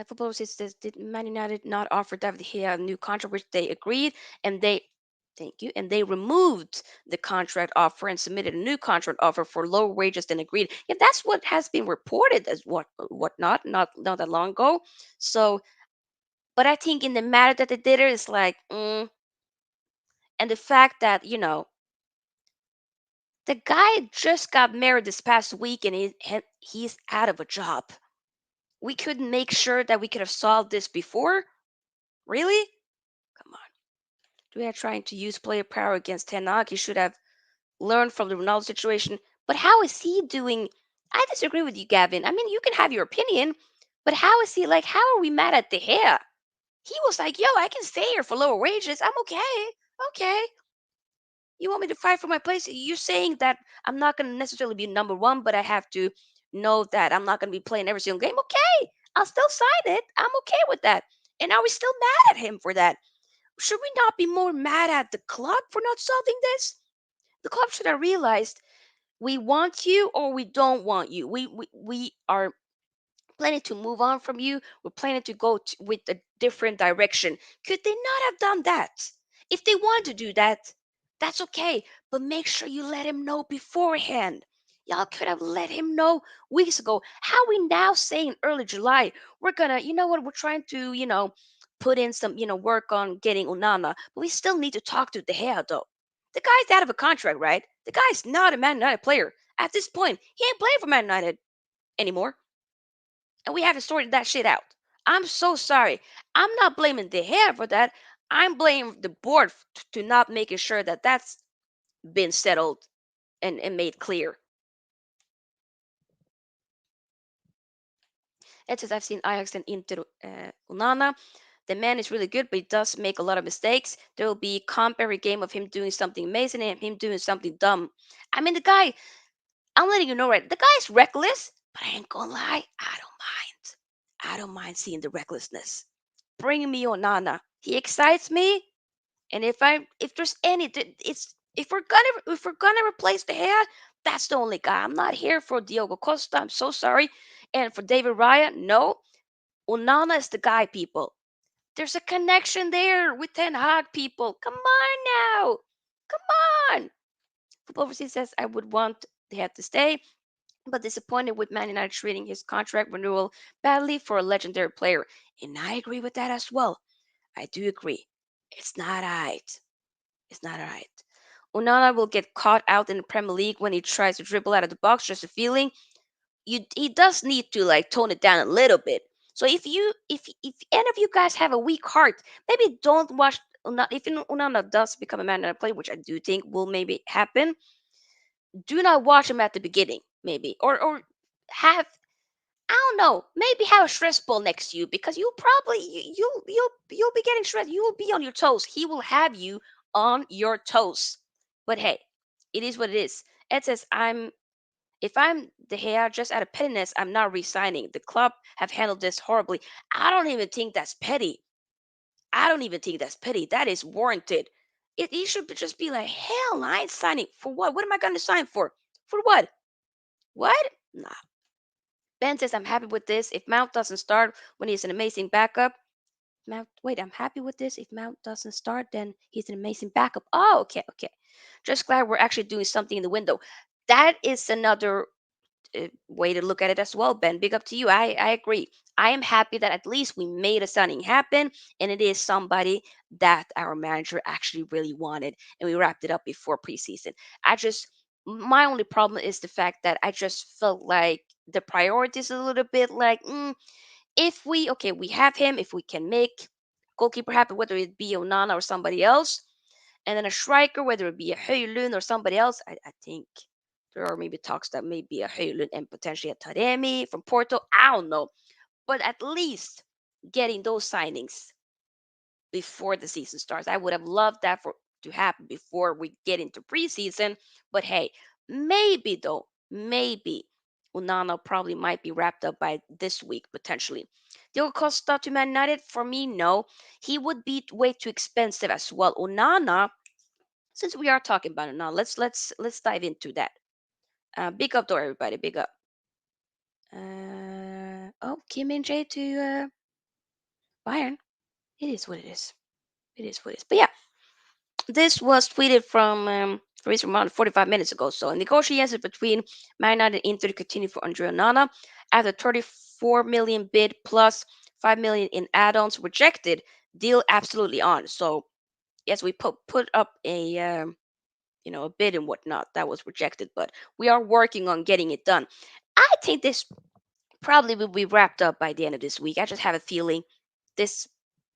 Football says, did Man United not offer David De Gea a new contract, which they agreed, and thank you, and they removed the contract offer and submitted a new contract offer for lower wages than agreed. Yeah, that's what has been reported as whatnot, not that long ago. So, but I think in the matter that they did it is like, and the fact that the guy just got married this past week and he's out of a job. We couldn't make sure that we could have solved this before. Really? Come on. We are trying to use player power against Ten Hag. He should have learned from the Ronaldo situation. But how is he doing? I disagree with you, Gavin. I mean, you can have your opinion, but how is he like? How are we mad at the hair? He was like, "Yo, I can stay here for lower wages. I'm okay. Okay. You want me to fight for my place? You're saying that I'm not going to necessarily be number one, but I have to know that I'm not going to be playing every single game. Okay, I'll still sign it. I'm okay with that. And are we still mad at him for that? Should we not be more mad at the club for not solving this? The club should have realized we want you or we don't want you. We are planning to move on from you. We're planning to go with a different direction. Could they not have done that? If they want to do that, that's okay. But make sure you let him know beforehand. Y'all could have let him know weeks ago. How we now saying early July, we're gonna, you know what, we're trying to, put in some, work on getting Unana, but we still need to talk to De Gea though. The guy's out of a contract, right? The guy's not a Man United player. At this point, he ain't playing for Man United anymore, and we haven't sorted that shit out. I'm so sorry. I'm not blaming the hair for that. I'm blaming the board to not making sure that that's been settled and made clear. It says I've seen Ajax and Inter Unana. The man is really good, but he does make a lot of mistakes. There will be comp every game of him doing something amazing and him doing something dumb. I mean, the guy, I'm letting you know, right? The guy's reckless, but I ain't gonna lie, I don't mind. I don't mind seeing the recklessness. Bring me Onana. He excites me, and if there's any, it's if we're gonna replace the hair, that's the only guy. I'm not here for Diogo Costa. I'm so sorry, and for David Raya, no. Onana is the guy, people. There's a connection there with Ten Hag, people. Come on now, come on. Football Overseas says I would want they had to stay, but disappointed with Man United treating his contract renewal badly for a legendary player. And I agree with that as well. I do agree. It's not right. It's not right. Onana will get caught out in the Premier League when he tries to dribble out of the box. Just a feeling. He does need to like tone it down a little bit. So if any of you guys have a weak heart, maybe don't watch Onana. If Onana does become a Man United player, which I do think will maybe happen, do not watch him at the beginning, maybe, or have, I don't know, maybe have a stress ball next to you because you'll probably you'll be getting stressed. You will be on your toes. He will have you on your toes. But hey, it is what it is. Ed says I'm if I'm the hair just out of pettiness, I'm not resigning. The club have handled this horribly. I don't even think that's petty. I don't even think that's petty. That is warranted. It should just be like, hell, I ain't signing for what? What am I gonna sign for? For what? What? Nah. Ben says, I'm happy with this. If Mount doesn't start when he's an amazing backup, wait, I'm happy with this. If Mount doesn't start, then he's an amazing backup. Oh, okay, okay. Just glad we're actually doing something in the window. That is another way to look at it as well, Ben. Big up to you. I agree. I am happy that at least we made a signing happen, and it is somebody that our manager actually really wanted, and we wrapped it up before preseason. I just My only problem is the fact that I just felt like the priorities a little bit like if we okay we have him, if we can make goalkeeper happy, whether it be Onana or somebody else, and then a striker, whether it be a Höjlund or somebody else, I think there are maybe talks that may be a Höjlund and potentially a Taremi from Porto. I don't know. But at least getting those signings before the season starts. I would have loved that for to happen before we get into preseason. But hey, maybe though, maybe Unana probably might be wrapped up by this week potentially. Diogo Costa to Man United for me, no. He would be way too expensive as well. Unana, since we are talking about it now, let's dive into that. Big up though, everybody. Big up. Oh, Kim and J to Bayern. It is what it is. It is what it is. But yeah, this was tweeted from Fabrizio around 45 minutes ago. So, negotiations between Man United and Inter continue for Andrea Nana after 34 million bid plus 5 million in add-ons rejected. Deal absolutely on. So, yes, we put up a a bid and whatnot that was rejected, but we are working on getting it done. I think this probably will be wrapped up by the end of this week. I just have a feeling this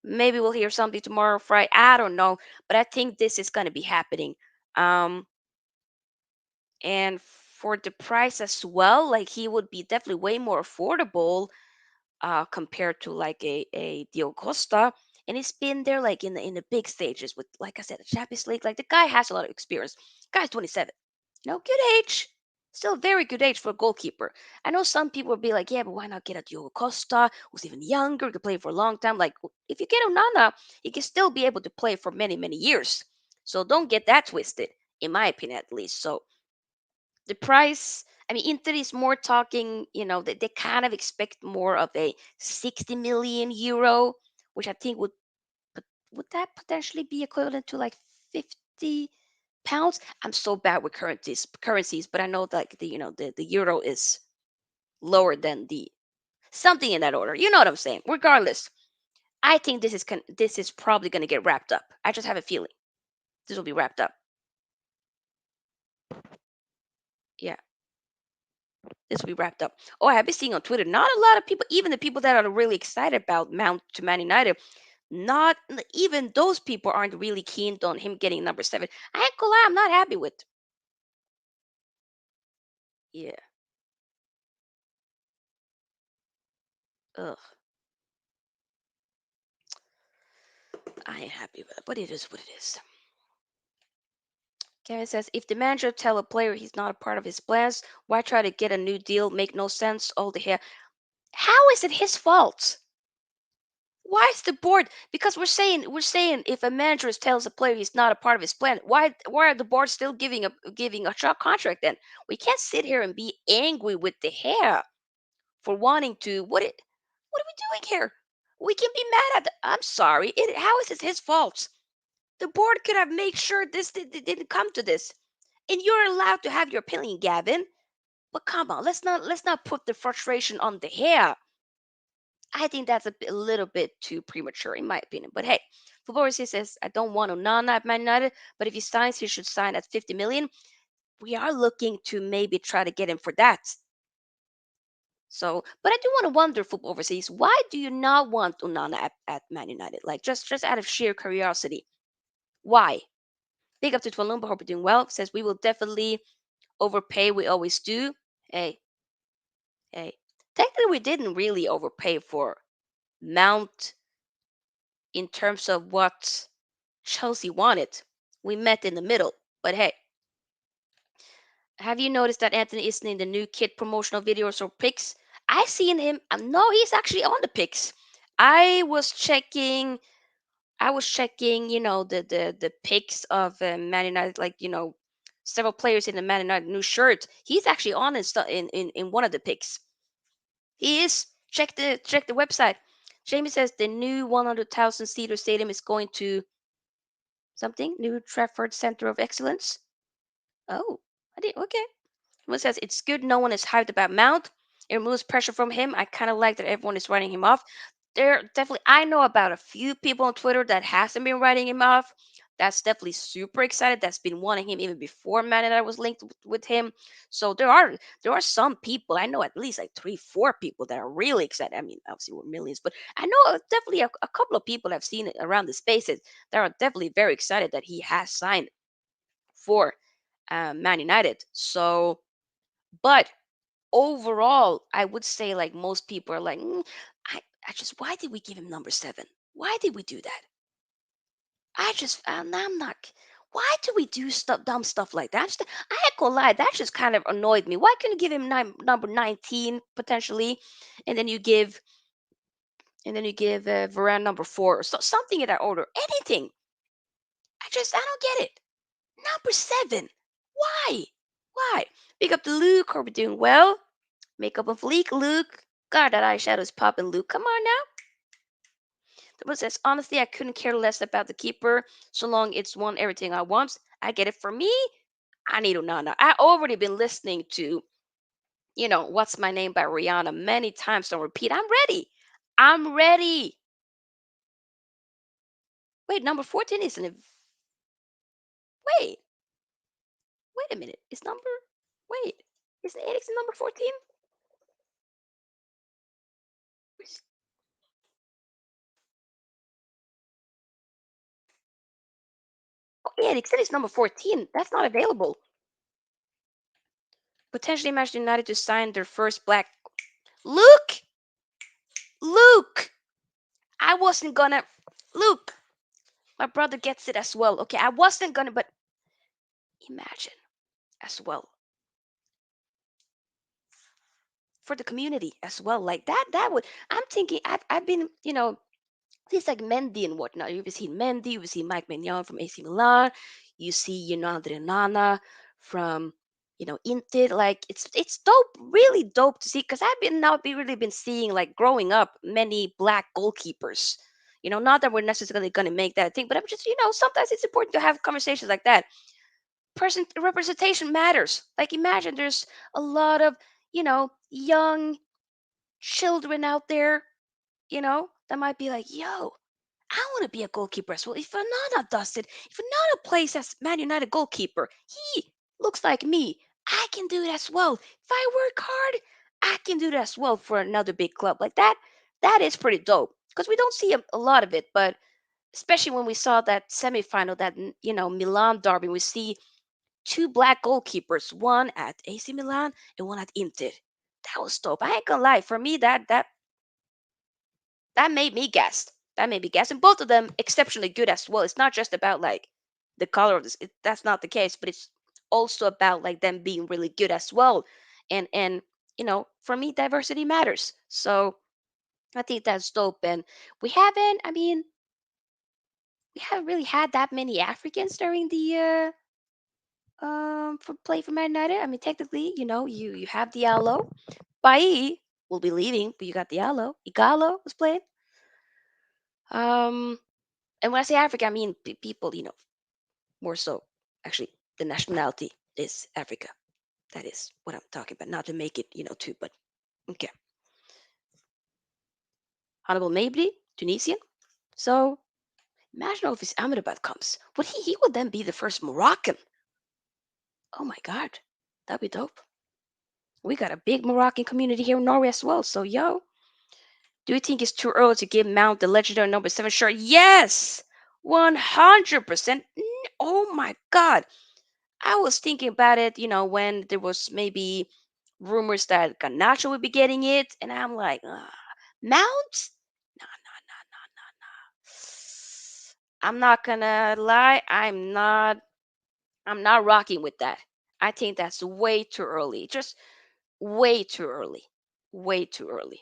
maybe we'll hear something tomorrow, Friday. I don't know, but I think this is going to be happening. Um, and for the price as well, like he would be definitely way more affordable compared to like a Dio Costa. And he's been there like in the big stages with, like I said, the Champions League. Like the guy has a lot of experience. Guy's 27. Good age. Still very good age for a goalkeeper. I know some people will be like, yeah, but why not get a Diogo Costa, who's even younger, could play for a long time. Like, if you get Onana, he can still be able to play for many, many years. So don't get that twisted. in my opinion at least. So the price, I mean, Inter is more talking, they kind of expect more of a 60 million euro, which I think would that potentially be equivalent to like 50 pounds? I'm so bad with currencies, but I know that the euro is lower than the something in that order. You know what I'm saying? Regardless, I think this is probably going to get wrapped up. I just have a feeling this will be wrapped up. Yeah, this will be wrapped up. Oh, I have been seeing on Twitter, not a lot of people, even the people that are really excited about Mount to Man United, not even those people aren't really keen on him getting number 7. I ain't gonna lie, I'm not happy with. Yeah, ugh, I ain't happy with it, but it is what it is. Kevin says, if the manager tell a player he's not a part of his plans, why try to get a new deal? Make no sense. All the hair. How is it his fault? Why is the board? Because we're saying if a manager tells a player he's not a part of his plan, why are the board still giving a shot contract? Then we can't sit here and be angry with the hair for wanting to. What are we doing here? We can be mad at. I'm sorry. How is it his fault? The board could have made sure this didn't come to this, and you're allowed to have your opinion, Gavin. But come on, let's not put the frustration on the hair. I think that's a little bit too premature, in my opinion. But hey, Fabrizio says I don't want Onana at Man United, but if he signs, he should sign at 50 million. We are looking to maybe try to get him for that. So, but I do want to wonder, football overseas, why do you not want Onana at Man United? Like just out of sheer curiosity, why? Big up to Twalumba, hope you're doing well. Says we will definitely overpay. We always do. Hey, hey. Technically, we didn't really overpay for Mount in terms of what Chelsea wanted. We met in the middle. But hey, have you noticed that Anthony isn't in the new kid promotional videos or pics? I seen him. No, he's actually on the pics. I was checking. I was checking. The pics of Man United, like several players in the Man United new shirt. He's actually on in one of the pics. He is. Check the website. Jamie says the new 100,000 seater stadium is going to something new Trafford Center of Excellence. Oh, I did okay. Someone says it's good no one is hyped about Mount. It removes pressure from him. I kind of like that everyone is writing him off. There definitely I know about a few people on Twitter that hasn't been writing him off. That's definitely super excited. That's been wanting him even before Man and I was linked with him. So there are some people I know at least like 3, 4 people that are really excited. I mean, obviously we're millions, but I know definitely a couple of people I've seen it around the spaces that are definitely very excited that he has signed for Man United. So, but overall, I would say like most people are like, I just why did we give him number 7? Why did we do that? I'm not. Why do we do stuff, dumb stuff like that? I ain't gonna lie, that just kind of annoyed me. Why couldn't you give him number 19 potentially, and then you give Varane number 4 or something in that order? Anything. I don't get it. Number 7. Why? Why? Big up to Luke. Hope you're doing well. Makeup on fleek, Luke. God, that eyeshadow's popping, Luke. Come on now. The one says, honestly, I couldn't care less about the keeper so long it's won everything I want. I get it. For me, I need Onana. I already been listening to, What's My Name by Rihanna many times on repeat. I'm ready. I'm ready. Wait, number 14 isn't it? Wait, wait a minute. Wait, isn't Eriksen number 14? Oh, Eriksen is number 14. That's not available. Potentially Manchester United to sign their first black. Luke! Luke! I wasn't gonna. Luke! My brother gets it as well. Okay, I wasn't gonna, but imagine as well. For the community as well. Like that would. I'm thinking, I've been, things like Mendy and whatnot. You've seen Mendy, you've seen Mike Mignon from AC Milan. You see, Adriana from, Inter. Like it's dope, really dope to see. Because I've been now be really been seeing like growing up many black goalkeepers. Not that we're necessarily going to make that a thing, but I'm just, sometimes it's important to have conversations like that. Person representation matters. Like imagine there's a lot of, young children out there, that might be like, yo, I want to be a goalkeeper as well. If Fernanda does it, if Fernanda plays as Man United goalkeeper, he looks like me. I can do it as well. If I work hard, I can do it as well for another big club like that. That is pretty dope because we don't see a lot of it, but especially when we saw that semifinal, that Milan derby, we see two black goalkeepers, one at AC Milan and one at Inter. That was dope. I ain't gonna lie. For me, that made me guess. That made me guess. And both of them exceptionally good as well. It's not just about like the color of this. That's not the case, but it's also about like them being really good as well. And for me, diversity matters. So I think that's dope. And I mean, we haven't really had that many Africans during the for play for Man United. I mean, technically, you have Diallo. Bai will be leaving, but you got Diallo. Igalo was playing. Um, and when I say Africa, I mean people, more so. Actually, the nationality is Africa. That is what I'm talking about. Not to make it, too, but okay. Honorable Mabry, Tunisian. So imagine if Amrabat comes. He would then be the first Moroccan. Oh my God, that'd be dope. We got a big Moroccan community here in Norway as well. So yo, do you think it's too early to give Mount the legendary number 7 shirt? Yes, 100%. Oh my God. I was thinking about it, when there was maybe rumors that Ganacho would be getting it, and I'm like, Mount? No, no, no, no, no, no. I'm not gonna lie, I'm not rocking with that. I think that's way too early. Just way too early. Way too early.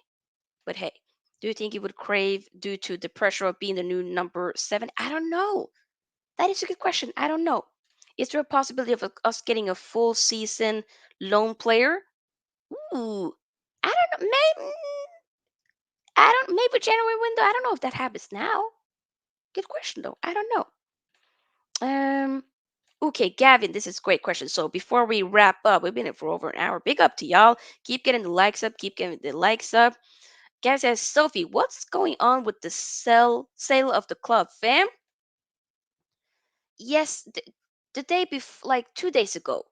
But hey, do you think he would crave due to the pressure of being the new number 7? I don't know. That is a good question. I don't know. Is there a possibility of us getting a full season loan player? Ooh, I don't know. Maybe I don't. Maybe January window. I don't know if that happens now. Good question though. I don't know. Um. Okay, Gavin, this is a great question. So before we wrap up, we've been here for over an hour. Big up to y'all. Keep getting the likes up. Keep getting the likes up. Gavin says, Sophie, what's going on with the sale of the club, fam? Yes, the day before, like 2 days ago,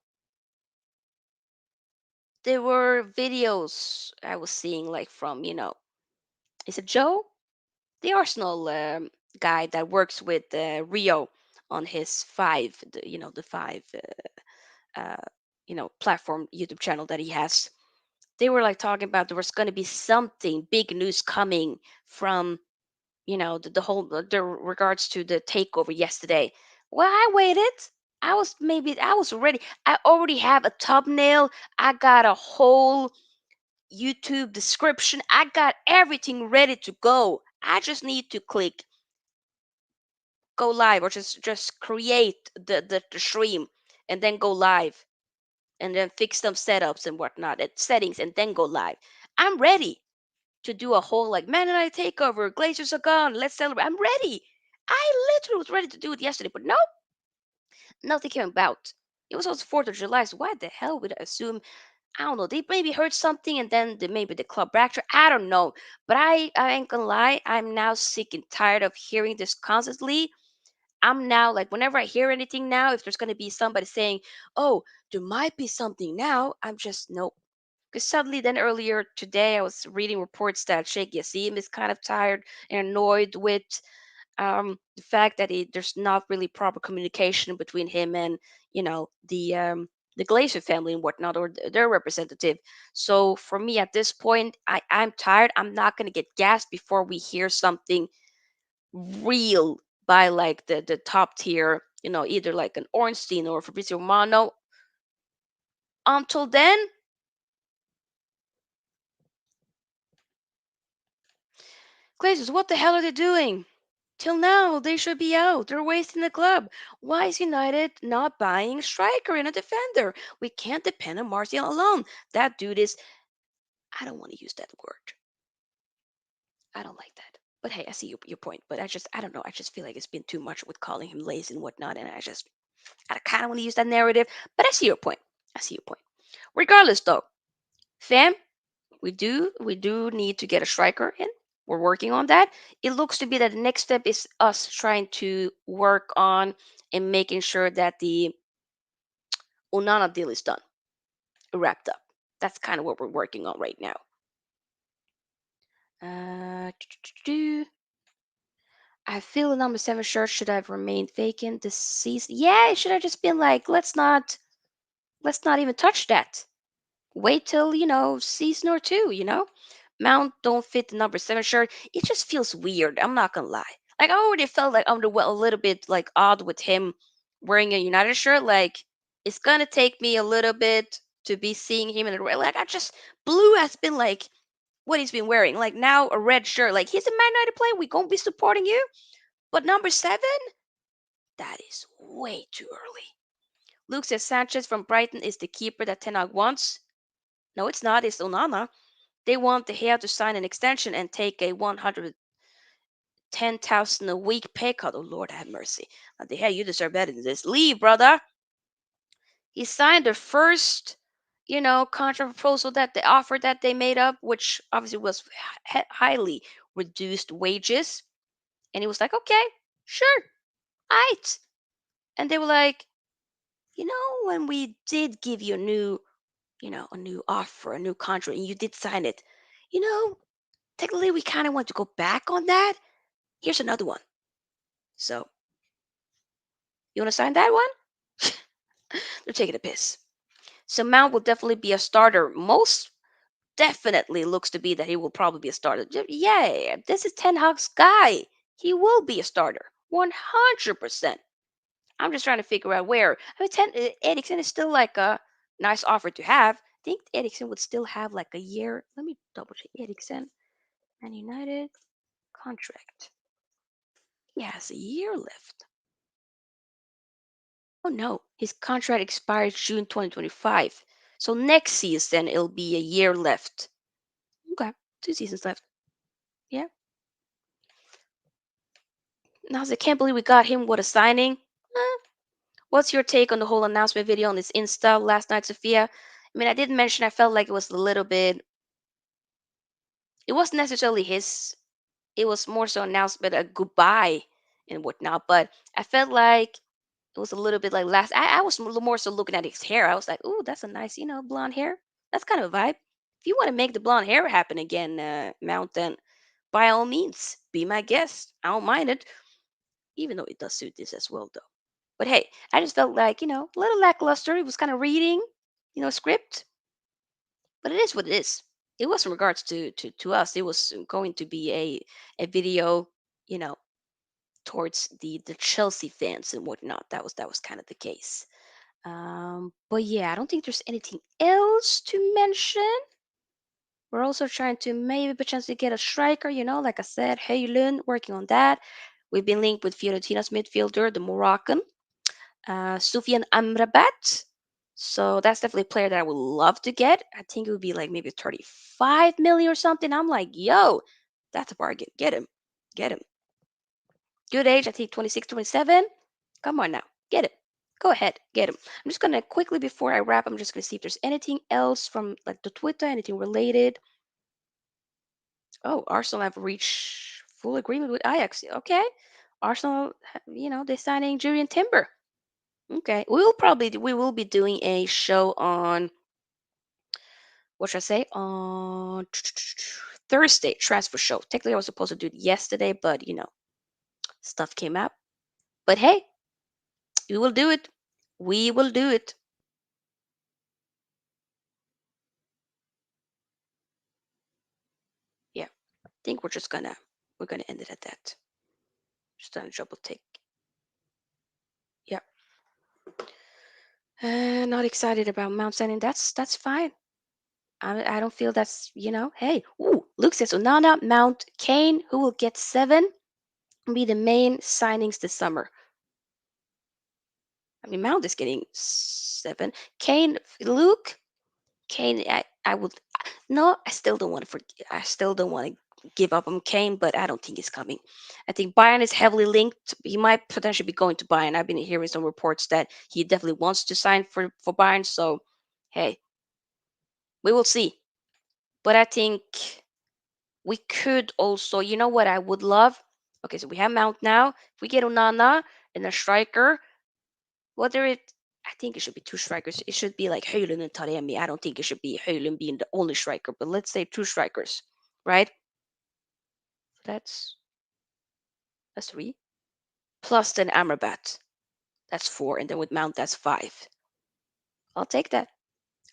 there were videos I was seeing, like from, is it Joe, the Arsenal guy that works with Rio on his the five, platform YouTube channel that he has. They were like talking about there was going to be something big news coming from, the whole the regards to the takeover yesterday. Well, I waited. I was ready. I already have a thumbnail. I got a whole YouTube description. I got everything ready to go. I just need to click go live, or just create the stream and then go live, and then fix some setups and whatnot and settings and then go live. I'm ready to do a whole like Man and I takeover. Glazers are gone. Let's celebrate. I'm ready. I literally was ready to do it yesterday, but no, nothing came about. It was also 4th of July, so why the hell would I assume? I don't know. They maybe heard something, and then maybe the club fracture. I don't know. But I ain't gonna lie. I'm now sick and tired of hearing this constantly. I'm now like, whenever I hear anything now, if there's gonna be somebody saying, "Oh, there might be something now," I'm just nope. Because suddenly, then earlier today, I was reading reports that Sheikh Yassim is kind of tired and annoyed with the fact that there's not really proper communication between him and the Glazer family and whatnot, or their representative. So for me at this point, I'm tired. I'm not gonna get gassed before we hear something real by like the top tier, either like an Ornstein or Fabrizio Romano. Until then, Glazers, what the hell are they doing? Till now, they should be out. They're wasting the club. Why is United not buying a striker and a defender? We can't depend on Martial alone. That dude is, I don't want to use that word. I don't like that. But hey, I see your point. But I don't know. I just feel like it's been too much with calling him lazy and whatnot. And I kind of want to use that narrative. But I see your point. I see your point. Regardless, though, fam, we do need to get a striker in. We're working on that. It looks to be that the next step is us trying to work on and making sure that the Onana deal is done, wrapped up. That's kind of what we're working on right now. Uh, I feel the number seven shirt should have remained vacant this season. Yeah, it should have just been like, let's not even touch that. Wait till season or two. Mount don't fit the number seven shirt. It just feels weird. I'm not gonna lie. Like I already felt like a little bit like odd with him wearing a United shirt. Like it's gonna take me a little bit to be seeing him in a red. Like I just blue has been like what he's been wearing. Like now a red shirt. Like he's a Man United player. We gonna be supporting you. But number seven, that is way too early. Luke says Sanchez from Brighton is the keeper that Ten Hag wants. No, it's not. It's Onana. They want the Gea to sign an extension and take a 110,000 a week pay cut. Oh Lord, have mercy. Now, the Gea, you deserve better than this. Leave, brother. He signed the first, contract proposal that the offer that they made up, which obviously was highly reduced wages. And he was like, okay, sure, right. And they were like, when we did give you a new offer, a new contract, and you did sign it, you know, technically we kind of want to go back on that. Here's another one. So you want to sign that one? They're taking a piss. So Mount will definitely be a starter. Most definitely looks to be that he will probably be a starter. Yeah, this is Ten Hag's guy. He will be a starter. 100%. I'm just trying to figure out where. I mean, Ericsson is still like a nice offer to have. I think Ericsson would still have like a year. Let me double check Ericsson and United contract. He has a year left. Oh no, his contract expires June 2025. So next season it'll be a year left. Okay, 2 seasons left. Yeah. Now I can't believe we got him. What a signing. Eh, What's your take on the whole announcement video on his Insta last night, Sophia? I mean, I did mention I felt like it was a little bit. It wasn't necessarily his. It was more so announcement a goodbye and whatnot. But I felt like it was a little bit like last. I was more so looking at his hair. I was like, "Ooh, that's a nice, blonde hair. That's kind of a vibe." If you want to make the blonde hair happen again, Mount, then by all means, be my guest. I don't mind it, even though it does suit this as well, though. But hey, I just felt like a little lackluster. It was kind of reading, script, but it is what it is. It was in regards to us. It was going to be a video, you know, towards the Chelsea fans and whatnot. That was kind of the case. But yeah, I don't think there's anything else to mention. We're also trying to maybe potentially get a striker, like I said, Heylun, working on that. We've been linked with Fiorentina's midfielder, the Moroccan, Soufiane Amrabat. So that's definitely a player that I would love to get. I think it would be like maybe 35 million or something. I'm like, yo, that's a bargain. Get him. Get him. Good age, I think 26, 27. Come on now. Get him. Go ahead. Get him. I'm just going to quickly, before I wrap, I'm just going to see if there's anything else from like the Twitter, anything related. Oh, Arsenal have reached full agreement with Ajax. Okay. Arsenal, they're signing Julian Timber. Okay. We will be doing a show on, what should I say? On Thursday, transfer show. Technically, I was supposed to do it yesterday, but, stuff came up. But hey, we will do it. We will do it. Yeah. I think we're gonna end it at that. Just gonna double take. Yeah. Not excited about Mount Sinai. That's fine. I don't feel that's. Hey, ooh, Luke says Onana, Mount, Kane. Who will get seven? be the main signings this summer. I mean, Mount is getting 7. Kane, Luke, Kane. I would no. I still don't want to forget. I still don't want to give up on Kane, but I don't think he's coming. I think Bayern is heavily linked. He might potentially be going to Bayern. I've been hearing some reports that he definitely wants to sign for Bayern. So, hey, we will see. But I think we could also, you know what I would love? Okay, so we have Mount now. If we get Onana and a striker, whether it, I think it should be two strikers. It should be like Höjlund and Taremi. I don't think it should be Höjlund being the only striker, but let's say two strikers, right? So that's three. Plus then Amrabat, that's four, and then with Mount, that's five. I'll take that.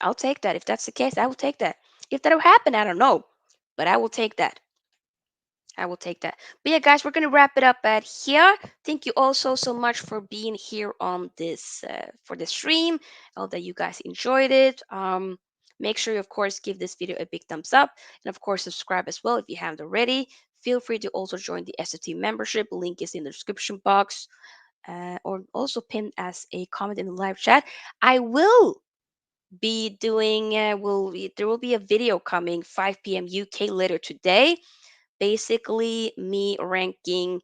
I'll take that. If that's the case, I will take that. If that'll happen, I don't know, but I will take that. I will take that. But yeah, guys, we're gonna wrap it up at here. Thank you all so much for being here on this for the stream. I hope that you guys enjoyed it. Make sure you, of course, give this video a big thumbs up, and of course, subscribe as well if you haven't already. Feel free to also join the SFT membership. Link is in the description box, or also pinned as a comment in the live chat. I will be doing. There will be a video coming 5 p.m. UK later today, basically me ranking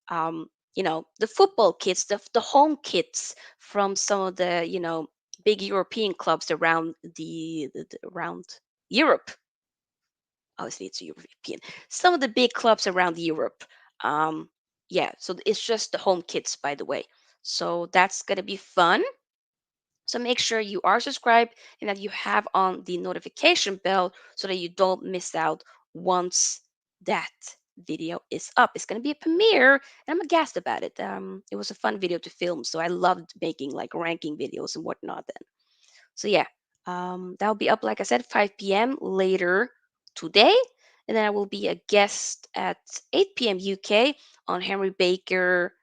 the football kits, the home kits from some of the big European clubs around around Europe. Obviously it's European, some of the big clubs around Europe. um yeah, so it's just the home kits, by the way, so that's gonna be fun. So make sure you are subscribed and that you have on the notification bell so that you don't miss out once that video is up. It's going to be a premiere and I'm aghast about it. It was a fun video to film, so I loved making like ranking videos and whatnot then. So yeah, that'll be up, like I said, 5 p.m. later today. And then I will be a guest at 8 p.m. UK on Henry Baker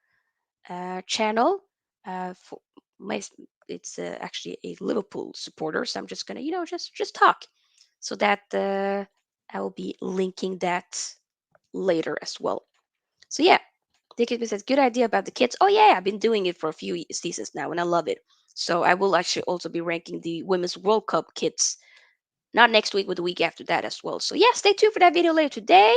channel. For my, it's actually a Liverpool supporter, so I'm just gonna, just talk. So that I will be linking that later as well. So yeah, Dickens says good idea about the kids. Oh yeah, I've been doing it for a few seasons now, and I love it. So I will actually also be ranking the Women's World Cup kits, not next week, but the week after that as well. So yeah, stay tuned for that video later today.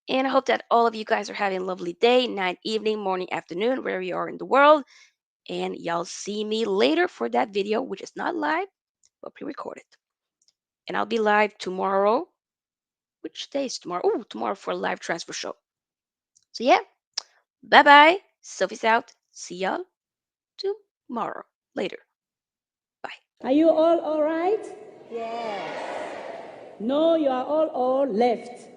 And I hope that all of you guys are having a lovely day, night, evening, morning, afternoon, wherever you are in the world. And y'all see me later for that video, which is not live, but pre-recorded. And I'll be live tomorrow. Which day is tomorrow? Oh, tomorrow for a live transfer show. So yeah, bye-bye. Sophie's out. See y'all tomorrow. Later. Bye. Are you all right? Yes. No, you are all left.